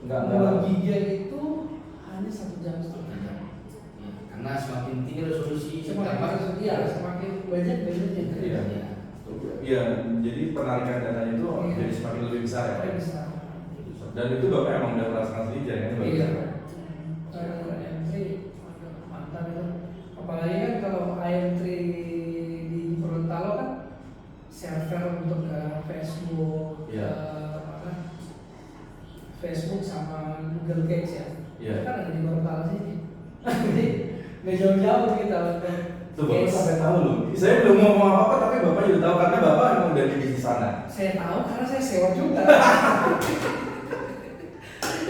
Enggak 2 giga itu hanya 1,5 jam. Ya. Karena semakin tinggi resolusi Semakin banyak budgetnya. Iya. Iya, jadi penarikan datanya itu Iya. jadi semakin lebih besar ya Pak. Lebih besar. Dan itu Bapak emang udah merasakan sendiri ya kan? Iya. Kalau IM3 mantap itu. Apalagi kan kalau IM3 di Gorontalo kan server untuk ke Facebook, Iya. Facebook sama Google Case ya. Iya. Itu kan ada di Gorontalo sini. Jadi nggak jauh-jauh kita untuk Tuh Bapak sampai tahu loh. Saya belum ngomong apa-apa tapi Bapak juga tahu karena Bapak emang udah di bisnis sana. Saya tahu karena saya sewa juga.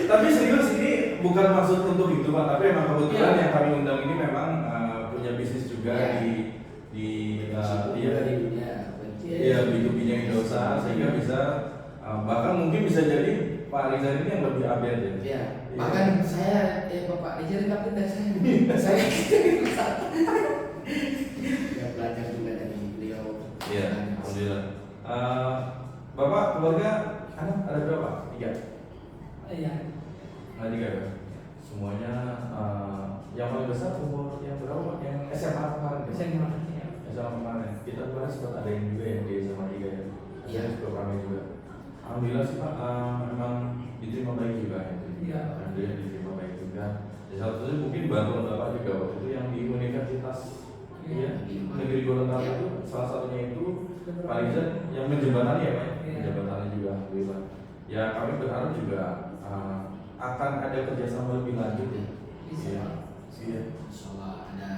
Tapi serius ini bukan maksud untuk itu Pak, tapi emang kebetulan Iya. yang kami undang ini memang punya bisnis juga Iya. di di dunia. Iya, B2B-nya Indosa sehingga bisa bahkan mungkin bisa jadi Pak Rizal ini yang lebih update ya. Ya, bahkan saya Bapak Rizal nggak pindah saya ya belajar juga dari beliau. Iya, alhamdulillah. Bapak keluarga anak ada berapa? 3. Iya. Nah, 3 ya. Semuanya yang paling besar umur yang berapa Pak? Yang SMA kemarin ya? SMA. SMA kemarin. Kita kemarin sempat ada yang juga yang di SMA 3 ya. Iya. Cukup ramai juga. Alhamdulillah sih Pak, memang diterima baik juga ya. Iya. Alhamdulillah diterima baik juga. Ya, salah satunya mungkin bantuan Bapak juga waktu itu yang di Universitas Iya. Negeri Gorontalo Iya. itu salah satunya itu Pak Rizal yang menjembatani ya Pak, Iya. menjembatani juga alhamdulillah. Ya kami berharap juga akan ada kerjasama lebih lanjut ya. Bisa. Iya. Iya. Insyaallah ada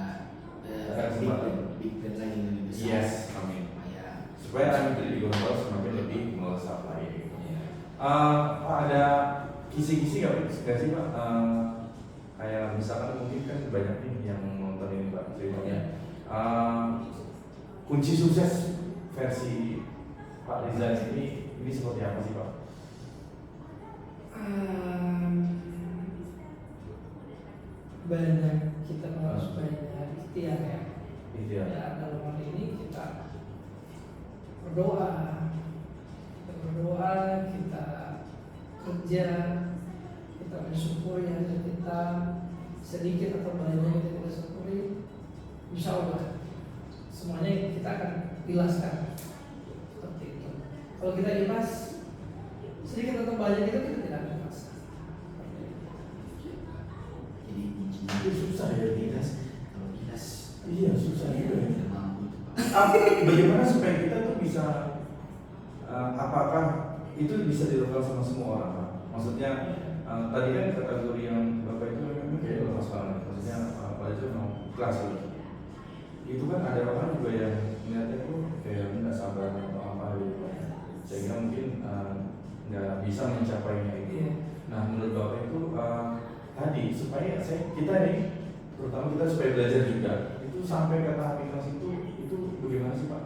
Ada kesempatan. big band lagi yang lebih besar. Yes, amin. Ya. Supaya kami di Gorontalo semakin lebih melesat lagi. Iya. Pak ada kisi-kisi nggak sih Pak? Kayak misalkan mungkin kan banyak nih yang nonton ini Pak ceritanya. Kunci sukses versi Pak Rizal ini seperti apa sih Pak? Banyak kita harus banyak ikhtiar ya. Iya. Ya, dalam hal ini kita berdoa, kita kerja, kita mensyukuri hasil kita sedikit atau banyak kita syukuri, insya Allah semuanya kita akan ikhlaskan seperti itu. Kalau kita ikhlas sedikit atau banyak itu kita tidak akan ikhlas. Jadi kuncinya Itu susah ya dinas. Kalau dinas Iya susah juga ya. tidak mampu itu, Pak. Bagaimana supaya kita tuh bisa apakah itu bisa dilakukan sama semua orang Pak? Maksudnya tadi kan kategori yang Bapak itu memang kayak lepas banget. Maksudnya pada itu mau kelas gitu. Itu kan ada orang juga yang melihatnya tuh kayak nggak sabar atau apa gitu. Sehingga mungkin nggak bisa mencapainya itu. Iya. Nah menurut Bapak itu tadi supaya kita nih terutama kita supaya belajar juga itu sampai ke tahap ikhlas itu bagaimana sih Pak?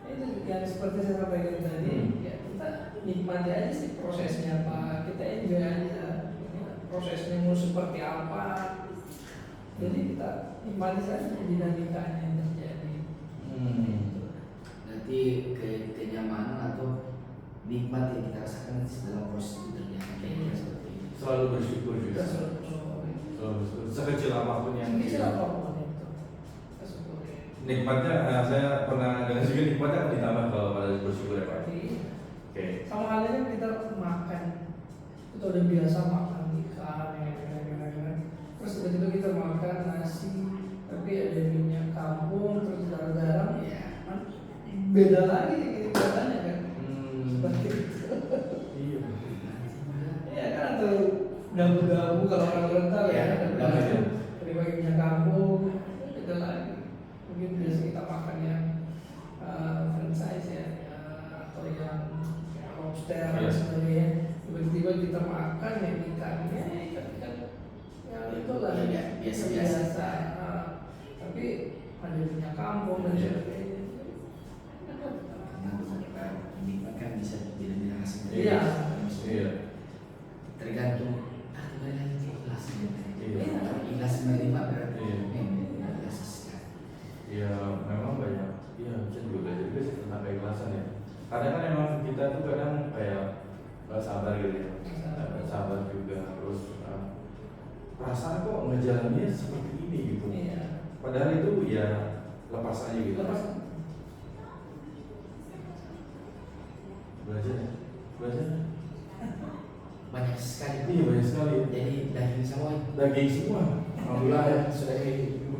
Itu yang seperti saya sampaikan tadi, ya kita nikmati aja sih prosesnya Pak, kita enjoy aja prosesnya mau seperti apa. Jadi kita nikmati saja dinamikanya yang terjadi. Nanti kenyamanan atau nikmat yang kita rasakan dalam proses itu terjadi seperti ini. Selalu bersyukur juga. Kita selalu Selalu bersyukur. Sekecil apapun yang kecil apapun itu, kita syukuri. nikmatnya saya pernah dengar juga nikmatnya akan ditambah kalau pada bersyukur ya Pak. Jadi Oke. sama halnya kan kita makan, kita udah biasa makan ikan, terus tiba-tiba kita makan nasi, tapi ada minyak kampung, terus ada garam, Ya. beda lagi kelihatannya kan. Seperti itu. Iya. Ya kan atau dabu-dabu kalau orang Gorontalo Ya, ya, dabu. dari bagi minyak kampung, beda lagi. Mungkin biasa kita makan yang franchise ya, atau yang lobster dan Iya. sebagainya. Tiba-tiba kita makan yang ikannya, ikan ya itu lah Ya, biasa-biasa. Tapi ada minyak kampung kampung dan Iya. sebagainya. Karena ini kan bisa bilang hasil. Iya. Iya. Tergantung kembali lagi ke ikhlas. Iya. Ikhlas menerima berarti Iya. biasa sekali. Ya memang banyak. Iya, saya juga belajar juga sih tentang keikhlasan ya. Kadang kan emang kita tuh kadang kayak nggak sabar gitu ya. Nggak sabar juga. Terus perasaan kok ngejalannya seperti ini gitu. Iya. Padahal itu ya lepas aja gitu. Lepas. Belajar ya. Belajar. Banyak sekali. Iya banyak sekali. Jadi daging semua. Daging semua. Alhamdulillah ya. Sudah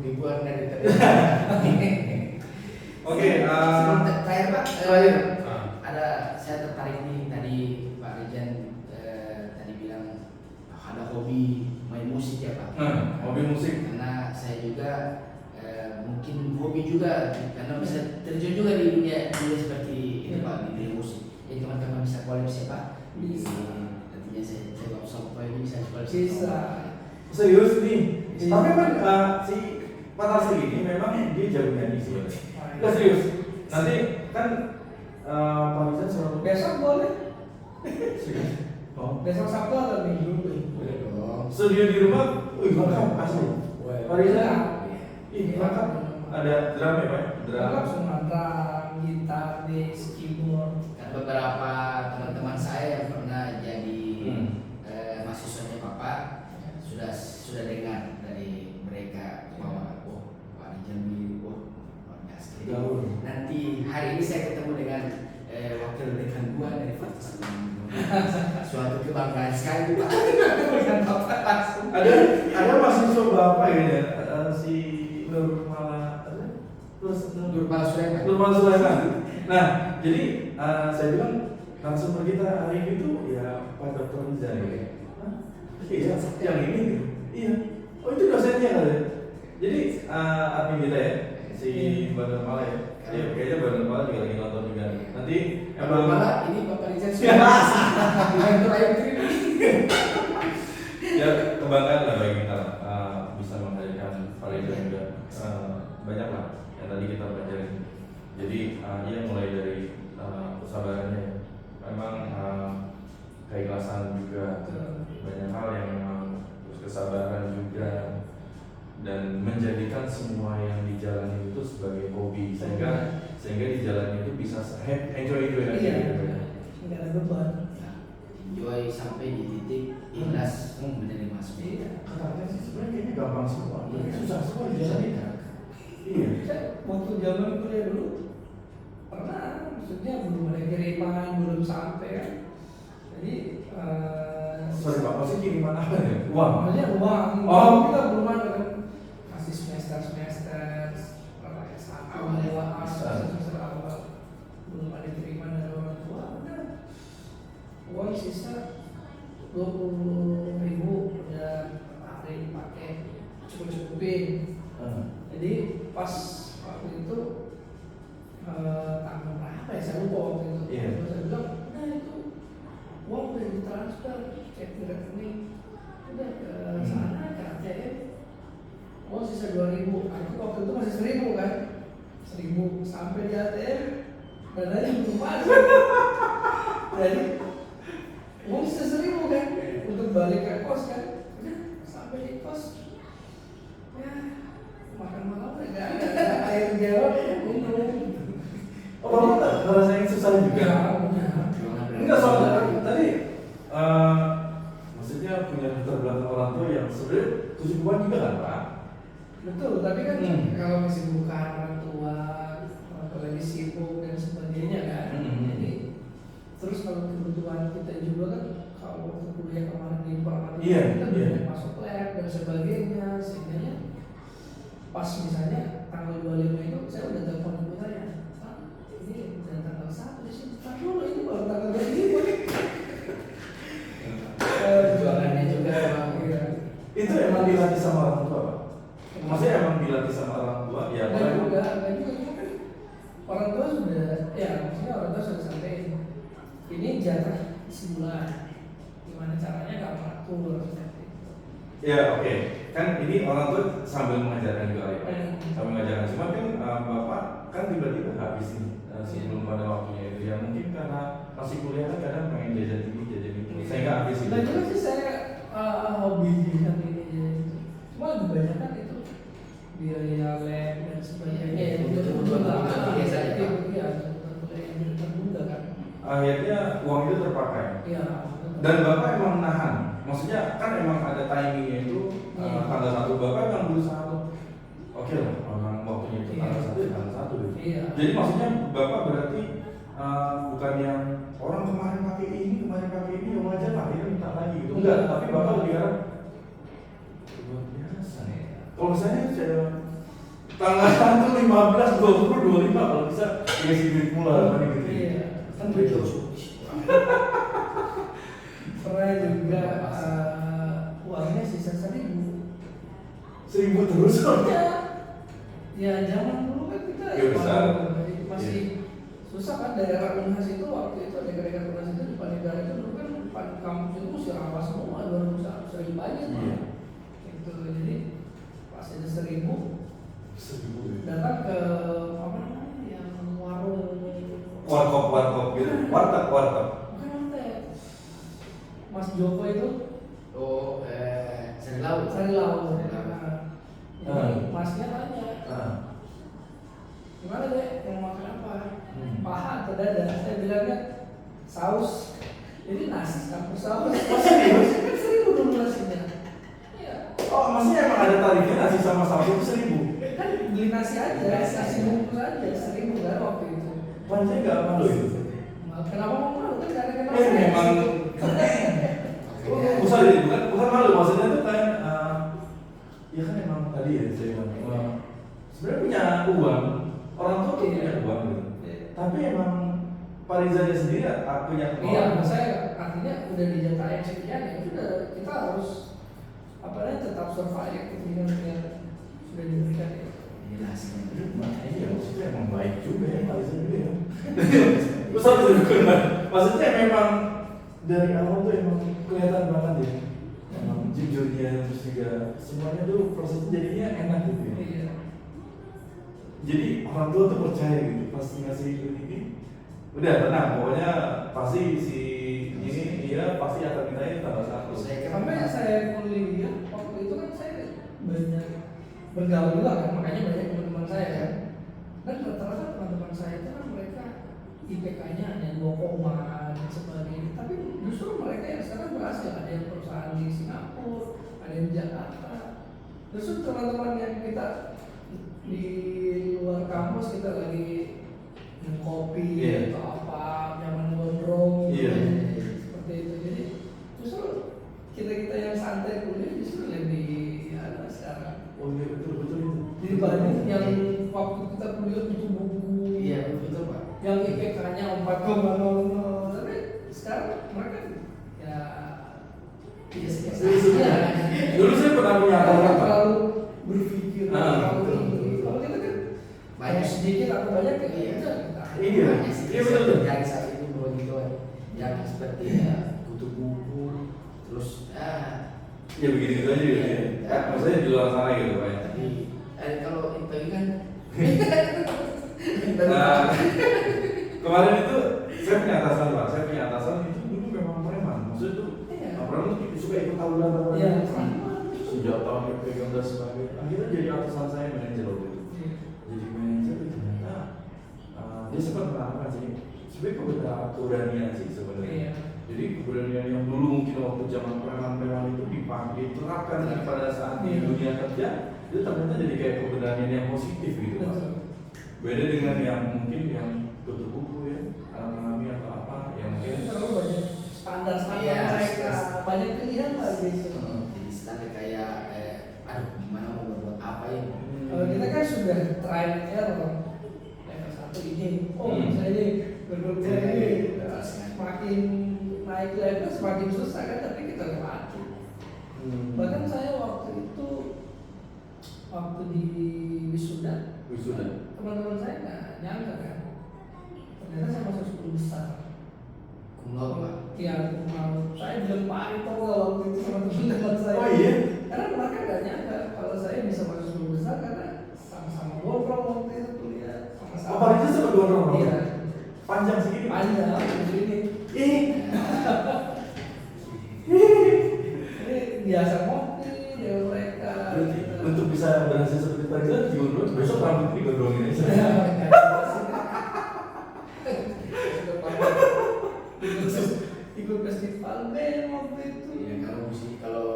ribuan dari tadi. Oke. Sebelum terakhir Pak, Terakhir. ada saya tertarik nih tadi Pak Rijan tadi bilang ada hobi main musik ya Pak. Hobi musik. Karena saya juga mungkin hobi juga karena bisa terjun juga di dunia seperti ini Pak, di dunia musik. Jadi teman-teman bisa kolaborasi Pak. Bisa. Nantinya saya coba soal ini bisa kolaborasi. Bisa. Serius nih. Bisa. Tapi memang si Pak Tasli ini memang dia jago nyanyi sih. Nggak serius. Nanti kan Pak Rizal selalu Besok boleh. serius. Oh. Besok Sabtu atau Minggu? Boleh dong. Studio di rumah, lengkap asli. Pak Rizal, ih lengkap. Ada drum ya Pak? Drum. Lengkap semua drum, gitar, bass, keyboard. Dan beberapa teman-teman saya yang pernah jadi mahasiswanya Bapak sudah dengar dari mereka bahwa Pak Rijan ini luar biasa. Gaul. Nanti hari ini saya ketemu dengan wakil dekan gua dari Fakultas Ekonomi. Suatu kebanggaan sekali Pak dengan Bapak langsung. Ada mahasiswa Bapak ya, si Nurmala Sulaiman. Sulaiman. Nah, jadi saya bilang langsung pergi kita hari itu ya Pak Dr. Rizal. Iya, yang ini gitu. Iya. Oh itu dosennya kali ya. Jadi admin kita ya, si Mbak Nurmala ya. Iya, kayaknya Mbak Nurmala juga lagi nonton juga. Nanti emang Malah ini Bapak Rijan sudah direktur IMT. ya kebanggaan lah bagi kita bisa menghadirkan Pak Rizal juga. Banyak lah yang tadi kita pelajari. Jadi ia mulai dari kesabarannya, memang keikhlasan juga, banyak hal yang memang terus kesabaran juga, dan menjadikan semua yang dijalani itu sebagai hobi sehingga di jalan itu bisa enjoy aja Iya. gitu ya. Nggak ada beban. Enjoy sampai di titik ikhlas menerima semua. Iya. Katanya sih sebenarnya kayaknya gampang semua, Iya. susah semua Susah dijalani. tidak? Iya. Saya waktu zaman kuliah dulu pernah, maksudnya belum ada kiriman, belum sampai kan. Jadi Sorry Pak, maksudnya kiriman apa ya? Uang? maksudnya uang. Oh. Kita belum ada kan. Masih semester satu, dua, semester awal belum ada kiriman dari orang tua. Udah uang sisa 20.000 udah hari dipakai cukup-cukupin. Jadi pas waktu itu tanggal berapa ya saya lupa waktu itu. Iya. Terus saya bilang, nah itu uang udah ditransfer cek di rekening, udah ke sana ke ATM. Oh sisa 2.000. Aku waktu itu masih 1.000 kan, 1.000 sampai di ATM, dananya belum masuk. Jadi uang sisa 1.000 kan untuk balik ke kos kan. Udah sampai di kos, ya makan malam nggak ada air galon minum. Oh Bapak ngerasain susah juga? Enggak, soalnya tadi maksudnya punya latar belakang orang tua yang sebenarnya kecukupan juga kan Pak? Betul, tapi kan kalau masih bukan orang tua, apalagi sibuk dan sebagainya kan. Jadi terus kalau kebutuhan kita juga kan, kalau waktu kuliah kemarin di informatika Iya, kita iya. banyak masuk lab dan sebagainya, sehingga pas misalnya tanggal 25 itu saya udah telepon ibu saya, Pak, ini udah tanggal 1 di sini, Pak dulu ini baru tanggal 25. Jualannya juga emang Iya. Itu emang dilatih sama orang tua Pak? Maksudnya emang dilatih sama orang tua? Ya Enggak Pak. juga kan orang tua sudah, ya maksudnya orang tua sudah sampai ini jatah sebulan, gimana caranya kamu atur seperti itu. Ya oke. kan ini orang tua sambil mengajarkan juga ya Pak. Sambil mengajarkan, cuma kan bapak kan tiba-tiba habis nih sebelum pada waktunya itu ya mungkin karena masih kuliah kan kadang pengen jajan ini jajan itu sehingga habis itu. Nah juga sih saya hobi kan ini ya. Cuma lebih banyak kan itu biaya lab dan sebagainya ya itu biasa ya. Iya, yang tertunda kan. Akhirnya uang itu terpakai. Iya. Dan bapak emang nahan, maksudnya kan emang ada timingnya itu tanggal 1 bapak emang berusaha oke lah, memang waktunya itu tanggal 1 ya tanggal 1 gitu. Iya. Jadi maksudnya bapak berarti bukan yang orang kemarin pakai ini ya wajar lah dia minta lagi gitu. Enggak, tapi bapak lebih harap luar biasa nih. Kalau saya tanggal 1, 15, 20, 25 kalau bisa dikasih duit mula apa gitu. Iya. Kan begitu. Pernah juga uangnya sisa 1.000 terus. Ya zaman dulu kan kita Ya, besar. masih susah kan daerah Unhas itu waktu itu daerah Unhas itu di Panegara itu dulu kan kampus itu masih rawa semua baru sering banyak Iya. itu jadi pas ada 1.000 datang ke apa namanya yang warung Warkop gitu, warteg. bukan warteg Mas Joko itu Sari Laut. Jadi masnya tanya Nah, gimana deh mau makan apa? Hmm. Paha atau dada? Saya bilangnya saus. Jadi nasi campur saus. serius? Kan 1.000 dulu nasinya. Iya. Oh, maksudnya emang ada tarifnya nasi sama saus itu 1.000? Kan beli nasi aja, nasi bungkus aja 1.000 kan waktu itu. Panjang nggak malu itu? Kenapa mau malu kan karena kenal Memang bukan malu, maksudnya tuh kan ya kan emang tadi ya saya bilang sebenarnya punya uang, orang tua tuh punya uang gitu. Tapi emang Pak Rizanya sendiri punya Iya, kemauan. saya artinya udah dijatahin sekian ya sudah kita harus apa namanya tetap survive dengan yang sudah diberikan ya. Jelasnya. Iya, maksudnya emang baik juga ya Pak Riza juga ya. Terus harus dibuka. Maksudnya memang dari awal tuh emang kelihatan banget ya. Emang jujurnya terus juga semuanya tuh prosesnya jadinya enak gitu ya. Iya. Jadi orang tua tuh percaya gitu pas ngasih ini udah tenang pokoknya pasti si ini dia pasti akan mintain tanggal 1. Sampai saya kuliah waktu itu kan saya banyak bergaul juga kan, makanya banyak teman-teman saya kan. Dan rata-rata teman-teman saya itu kan mereka IPK-nya hanya 2 koma dan sebagainya. Tapi justru mereka yang sekarang berhasil, ada yang perusahaan di Singapura, ada yang di Jakarta. Justru teman-teman yang kita di luar kampus kita lagi minum kopi atau apa, nyaman gondrong, seperti itu. Jadi justru kita yang santai kuliah justru lebih ada sekarang. Oh iya betul itu. Jadi banyak yang waktu kita kuliah itu buku, Iya betul Pak. yang IPK-nya 4,00, tapi sekarang mereka ya Biasa-biasa. Dulu saya pernah punya mereka Pak. terlalu berpikir terlalu betul. tinggi. Kalau kita kan Banyak. sedikit atau banyak ya Iya. udah kita. Iya. Banyak sih. Iya, betul. Dari saat itu begitu yang seperti kutu buku terus Ya begitu aja gitu ya. Maksudnya di luar sana gitu Pak ya. tapi kalau itu kan Nah, kemarin itu saya punya atasan Pak, saya punya atasan itu dulu memang preman. Maksudnya tuh Iya. preman tuh suka ikut tawuran Iya. senjata pegang dan sebagainya. Akhirnya jadi atasan saya manajer waktu itu. Jadi manajer itu ternyata dia sempat menerapkan sih. Sebenarnya keberanian sih sebenarnya. Iya. Jadi keberanian yang dulu mungkin waktu zaman preman-preman itu diterapkan pada saat di dunia kerja itu ternyata jadi kayak keberanian yang positif gitu Pak. Betul. Beda dengan yang mungkin yang tutup buku ya, alami atau apa yang mungkin Terlalu banyak standar Iya, mereka, banyak pilihan lah gitu. jadi standar kayak aduh gimana mau berbuat apa ya. Kalau kita kan sudah trial and error, level 1 ini, saya ini berikutnya ini, semakin naik level semakin susah kan, tapi kita lewati. Bahkan saya waktu itu waktu di wisuda, teman-teman saya nggak nyangka kan, ternyata saya masuk 10 besar. Kumlaut Pak. Iya, kumlaut. Saya bilang paling tau waktu itu sama teman-teman saya. Oh iya? Karena mereka nggak nyangka biasa ngopi dengan mereka. Berarti untuk bisa berhasil seperti Pak Rizal, gimana? Besok rambut ini gondrongin aja. Ikut festival band waktu itu. Iya, kalau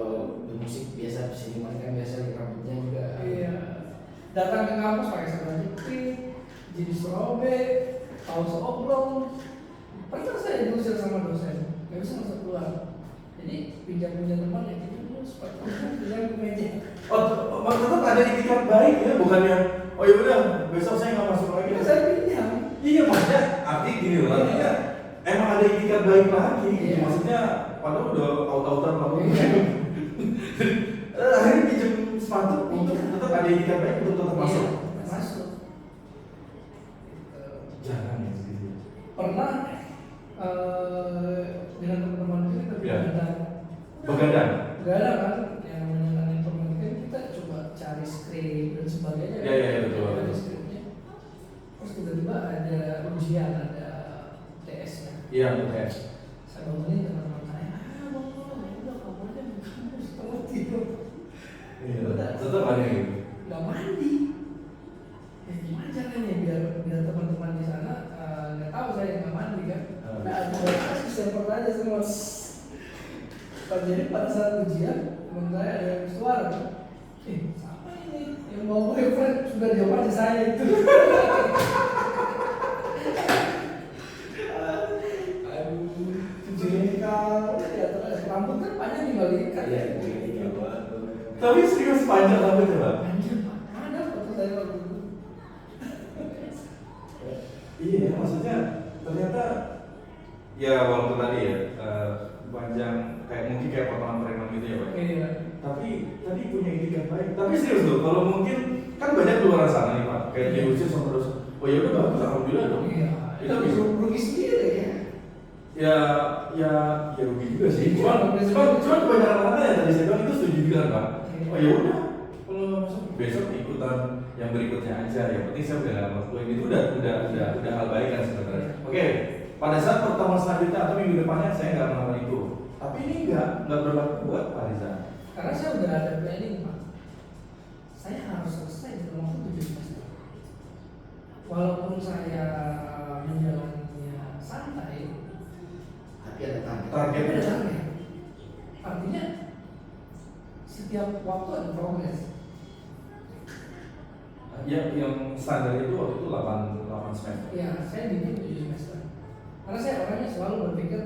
di musik biasa seniman kan biasa rambutnya juga. Iya. Datang ke kampus pakai sandal jepit, jeans robek, kaos oblong. Pernah saya diusir sama dosen, nggak bisa masuk keluar. Jadi pinjam teman ya gitu terus pinjam ke meja. Oh, tetap ada etikat baik ya, bukan yang oh ya udah besok saya nggak masuk lagi. Ya, saya pinjam. Iya maksudnya arti gini loh, artinya emang ada etikat baik lagi. Iya. Maksudnya padahal udah autan lalu. Iya. Akhirnya pinjam sepatu untuk tetap ada etikat baik untuk tetap masuk. Iya, masuk. Jangan ya gitu. Pernah dengan teman-teman kita Iya. begadang Begadang. kan yang menyenangkan informatika kita coba cari skrip dan sebagainya. Iya, betul. Ada skripnya. Terus tiba-tiba ada ujian, ada TS-nya. Iya, betul. Saya bangunin teman-teman saya, bangun, udah kamu aja kamu setengah tidur. Iya. Tetap ada yang gitu. Nggak mandi. Ya gimana caranya biar teman-teman di sana nggak tahu saya nggak mandi kan? Nah, ada kasus yang pernah aja semua. Jadi pada saat ujian, teman saya ada yang suara, siapa ini yang mau boyfriend sudah jawab aja saya itu. Aduh, jengkal, ya terus rambut kan panjang tinggal diikat ya. Tapi serius panjang rambutnya, Pak? Panjang Pak, ada foto saya waktu itu. Iya, maksudnya ternyata ya walaupun tadi ya panjang kayak mungkin kayak potongan preman gitu ya Pak. Iya. Tapi tadi punya etikat baik. Tapi serius loh, kalau mungkin kan banyak di luar sana nih Pak, kayak diusir sama dosen. Oh ya udah bagus, alhamdulillah dong. Iya. Itu bisa. Rugi sendiri ya. Ya rugi juga sih. Iya, Cuma kebanyakan orang yang tadi saya bilang itu setuju juga kan Pak. Iya. Oh ya udah, kalau besok ikutan yang berikutnya aja. Yang penting saya udah nggak lakuin itu udah hal baik kan sebenarnya. Oke, pada saat pertemuan selanjutnya atau minggu depannya saya nggak melakukan itu. Tapi ini nggak berlaku buat Pak Riza. Karena saya udah ada planning Pak. Saya harus selesai dalam waktu 7 semester. Walaupun saya menjalannya santai, Tapi ada target. tapi ada target. Artinya setiap waktu ada progres. Ya, yang standar itu waktu itu 8 semester. Ya, saya bikin 7 semester. Karena saya orangnya selalu berpikir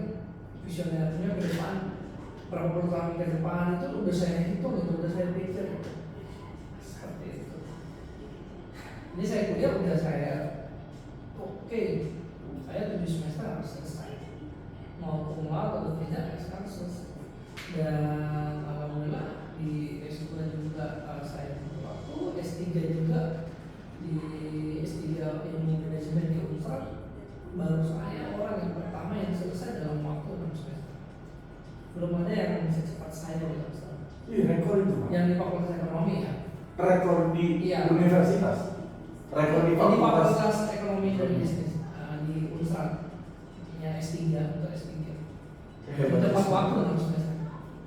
visionernya ke depan, berapa puluh tahun ke depan itu udah saya hitung, itu udah saya pikir. Seperti itu. Ini saya kuliah udah saya oke, saya 7 semester harus selesai. Mau cum laude atau tidak, sekarang selesai. Dan alhamdulillah di S2 juga saya butuh waktu, S3 juga di S3 ilmu manajemen di Unpad, baru saya orang yang pertama yang selesai dalam waktu 6 semester. Belum ada yang secepat saya dalam setahun. Iya, rekor itu Pak. Yang di Fakultas Ekonomi ya. Rekor di Iya. universitas. Rekor di Ini fakultas. Fakultas Ekonomi dan Bisnis di Unpad. Punya S3 untuk S3. Hebat. Tepat waktu 6 semester.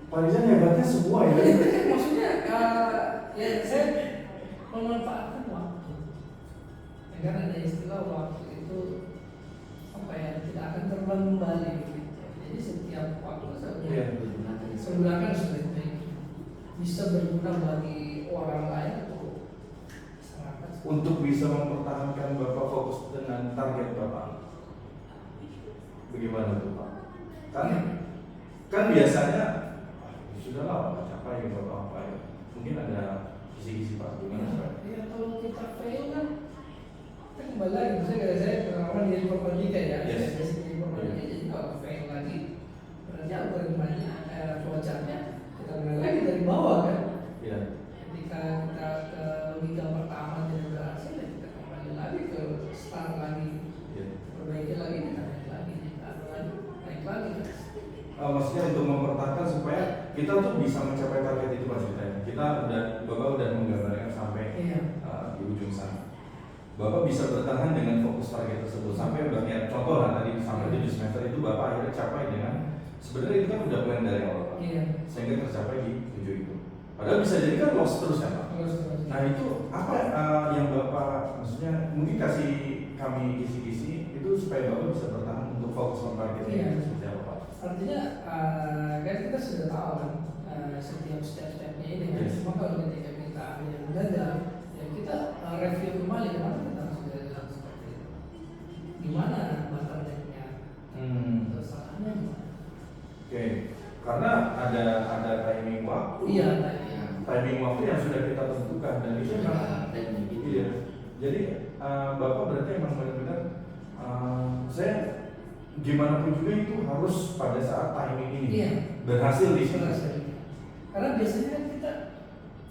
Pak Riza hebatnya semua ya. Maksudnya ya saya memanfaatkan waktu. Ya, karena ada istilah waktu itu apa ya, tidak akan terulang kembali gitu. Jadi setiap waktu saya Iya. gunakan sebaik-baiknya, bisa berguna bagi orang lain atau masyarakat. Untuk bisa mempertahankan Bapak fokus dengan target Bapak. Bagaimana tuh Pak? Kan biasanya sudahlah Pak, capai yang Bapak apa ya. Mungkin ada kisi-kisi Pak, gimana Pak? Ya kalau kita fail kan kembali lagi, misalnya saya pengalaman di informatika ya, Yes. saya basic di informatika, jadi kalau fail lagi berarti algoritmanya, flowchartnya kita mulai lagi dari bawah kan. Iya. Ketika kita ke logika pertama tidak berhasil, ya kita kembali lagi ke start lagi, Iya. perbaiki lagi, kita naik lagi, naik lagi. Maksudnya untuk mempertahankan supaya kita tuh bisa mencapai target itu Pak ceritanya. Kita Bapak udah menggambarkan sampai Iya. di ujung sana. Bapak bisa bertahan dengan fokus target tersebut sampai banyak contoh lah tadi sampai 7 semester itu Bapak akhirnya capai dengan sebenarnya itu kan udah plan dari awal Pak. Iya. Sehingga tercapai di 7 itu. Padahal bisa jadi kan loss terus kan Pak. Terus. Nah itu apa yang Bapak maksudnya mungkin kasih kami kisi-kisi itu supaya Bapak bisa bertahan untuk fokus on target Iya. ini seperti apa Pak? Artinya kan kita sudah tahu kan setiap step-stepnya ini kan. Yes. Cuma kalau ketika kita ada yang gagal, ya kita review kembali kenapa kita harus gagal seperti itu. Gimana bottleneck-nya? Kesalahannya gimana? Oke, karena ada timing waktu. Iya, Timing waktu yang sudah kita tentukan dan itu memang iya. Jadi Bapak berarti emang benar-benar saya gimana pun juga itu harus pada saat timing ini Iya. berhasil di sini. Karena biasanya kan kita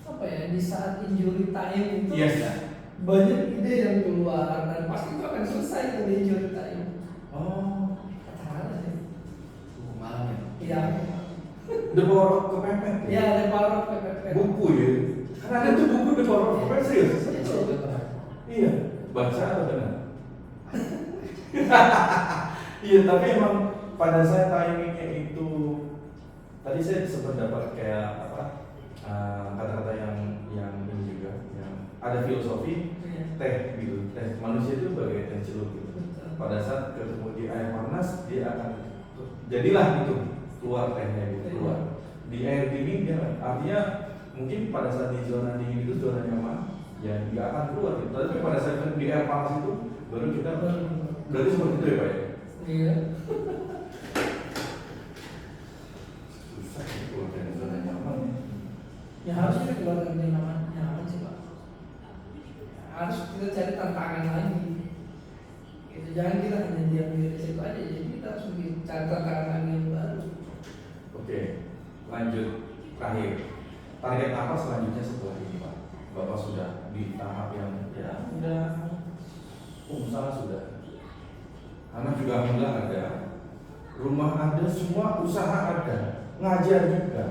apa ya di saat injury time itu Yes. banyak ide yang keluar dan pasti itu akan selesai dari injury time. Oh, Katakanlah sih. Malam ya. Iya. The Power of Kepepet. Iya, ada power PPP. Buku ya. Karena ada tuh buku The Power of Kepepet serius. Ya, saya juga pernah. Iya, baca atau benar? Iya, tapi emang pada saat timingnya itu tadi saya sempat dapat kayak apa kata-kata yang ini juga yang ada filosofi Iya. teh gitu. Teh manusia itu sebagai teh celup gitu. Betul. Pada saat ketemu di air panas dia akan jadilah itu keluar tehnya gitu keluar. Di air dingin dia artinya mungkin pada saat di zona dingin itu zona nyaman ya nggak akan keluar gitu. Tapi pada saat di air panas itu baru kita berarti seperti itu ya Pak ya? Iya. Susah sih keluar dari zona nyaman. Ya harusnya keluar dari nyaman sih Pak. Harus kita cari tantangan lagi. Gitu. Jangan kita hanya diam di situ aja. Jadi kita harus cari tantangan lagi yang baru. Oke, lanjut terakhir. Target apa selanjutnya setelah ini Pak? Bapak sudah di tahap yang ya udah usaha sudah. Anak juga alhamdulillah ada, rumah ada, semua usaha ada, ngajar juga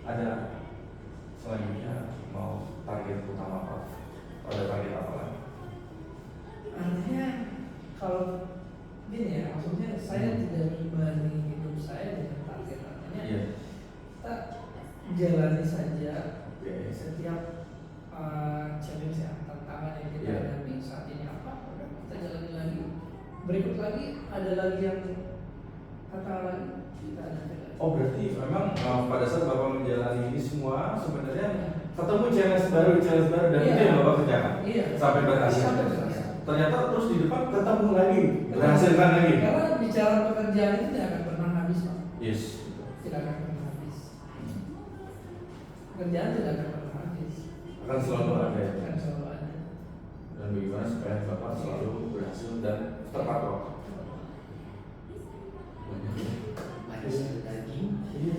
ada. Selanjutnya mau target utama apa? Ada target apa lagi? Artinya kalau gini ya, maksudnya saya tidak membanding hidup saya dengan target. Artinya Iya. kita jalani saja Oke. setiap challenge ya, tantangan yang kita Iya. hadapi saat ini apa, udah kita jalani lagi. Berikut lagi ada lagi yang tantangan lagi kita hadapi lagi. Oh berarti memang pada saat Bapak menjalani ini semua sebenarnya ketemu challenge baru dan Iya. itu yang Bapak kerjakan Iya. sampai berhasil. Sampai berhasil. Ternyata terus di depan ketemu lagi, berhasilkan lagi. Karena bicara pekerjaan itu tidak akan pernah habis Pak. Yes. Tidak akan pernah habis. Pekerjaan tidak akan pernah habis. Akan selalu ada ya. Akan selalu ada. Dan bagaimana supaya Bapak selalu berhasil dan tepat waktu. Mari sekali lagi. Iya.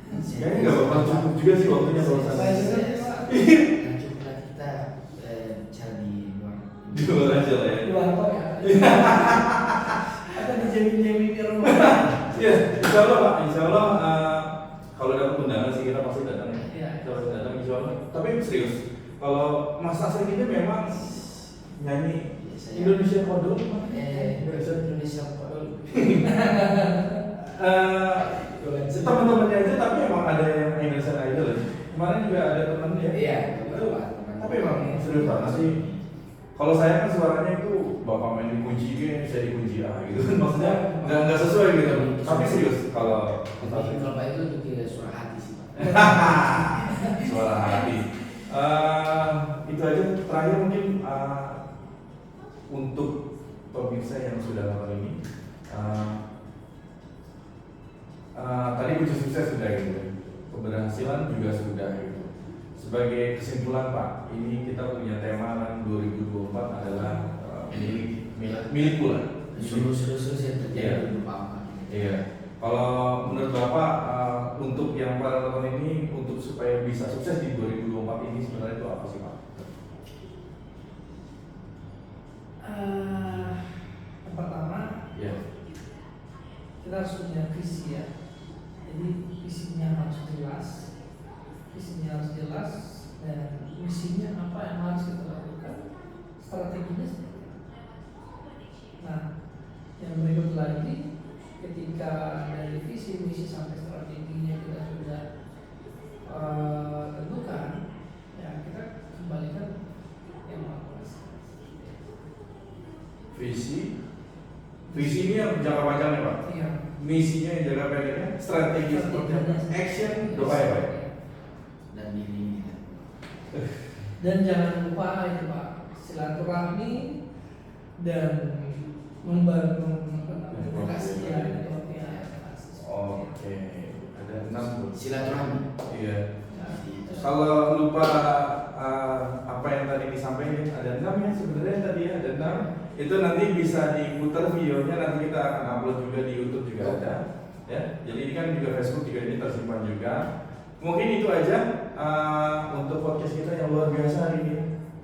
Kayaknya nggak bakal cukup juga sih waktunya kalau sana. Dan cukuplah kita cari di luar. Di luar aja lah ya. Di warkop ya. Atau dijamin-jamin di rumah. Iya, insya Allah Pak, insya Allah kalau dapat undangan sih kita pasti datang ya. Iya. Kita pasti datang insya Allah. Tapi serius, kalau Mas Asri ini memang nyanyi Saya- Indonesia Kodol, Indonesia Kodol. teman-temannya aja tapi emang ada yang Indonesian Idol ya. Kemarin juga ada teman ya. Iya, Itu, tapi emang serius banget sih. Kalau saya kan suaranya itu bapak main di kunci B, saya di kunci A gitu. Maksudnya nggak sesuai gitu. Tapi serius kalau Mas Asri. Kalau Pak itu lebih ke suara hati sih Pak. Suara hati. Itu aja terakhir mungkin untuk pemirsa yang sudah nonton ini. Tadi kunci sukses sudah gitu, keberhasilan juga sudah gitu. Sebagai kesimpulan Pak, ini kita punya tema kan 2024 adalah milik pula. Suruh-suruh yang Iya. terjadi di Bapak. Iya. Kalau menurut Bapak untuk yang para nonton ini untuk supaya bisa sukses di 2024 ini sebenarnya itu apa sih Pak? Yang pertama Ya. kita harus punya visi ya. Jadi visinya harus jelas dan misinya apa yang harus kita lakukan, strateginya seperti apa. Nah, yang berikut lagi ketika dari visi misi sampai strateginya kita sudah tentukan, ya kita kembalikan yang maha kuasa. Visi ini yang jangka panjangnya Pak. Iya. Misinya yang jangka pendeknya, strategi seperti apa? Action, doa ya Pak. Dan diri kita. Dan jangan lupa itu Pak, silaturahmi dan membangun Komunikasi. Oke, ada 6 Silaturahmi. Iya. Jadi itu. Kalau lupa apa yang tadi disampaikan ada 6 ya sebenarnya tadi ya ada 6. Itu nanti bisa diputar videonya, nanti kita akan upload juga di YouTube juga ada. Ya, jadi ini kan juga Facebook juga ini tersimpan juga. Mungkin itu aja untuk podcast kita yang luar biasa hari ini.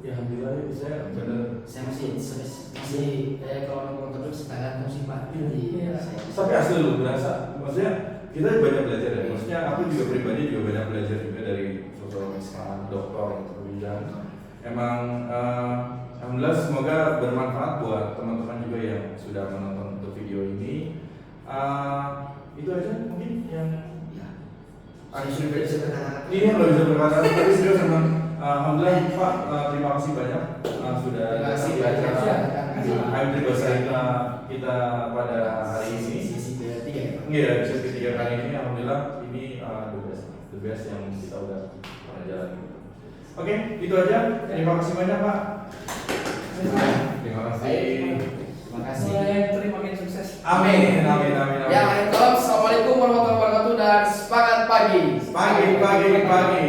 Ya alhamdulillah ya saya benar. Saya masih kalau nongkrong terus tangan sih Pak. Iya. Tapi asli lu berasa, maksudnya kita banyak belajar ya. Maksudnya aku juga pribadi juga banyak belajar juga dari sosok dokter Wijang. Emang alhamdulillah semoga bermanfaat buat teman-teman juga yang sudah menonton untuk video ini. Itu aja mungkin yang Saya sudah bisa berkata. ini yang bisa berkata. Tapi serius memang alhamdulillah Pak, terima kasih banyak sudah Terima kasih belajar banyak. Hybrid bahasa kita pada hari ini. Sisi ketiga ya Pak. Iya, episode ketiga kali ini alhamdulillah ini the best yang kita udah pernah jalan. Oke, itu aja. Terima kasih banyak Pak. Terima kasih. Terima kasih. Mulai terima kasih sukses. Amin. Ya, assalamualaikum warahmatullahi wabarakatuh dan semangat pagi. Pagi.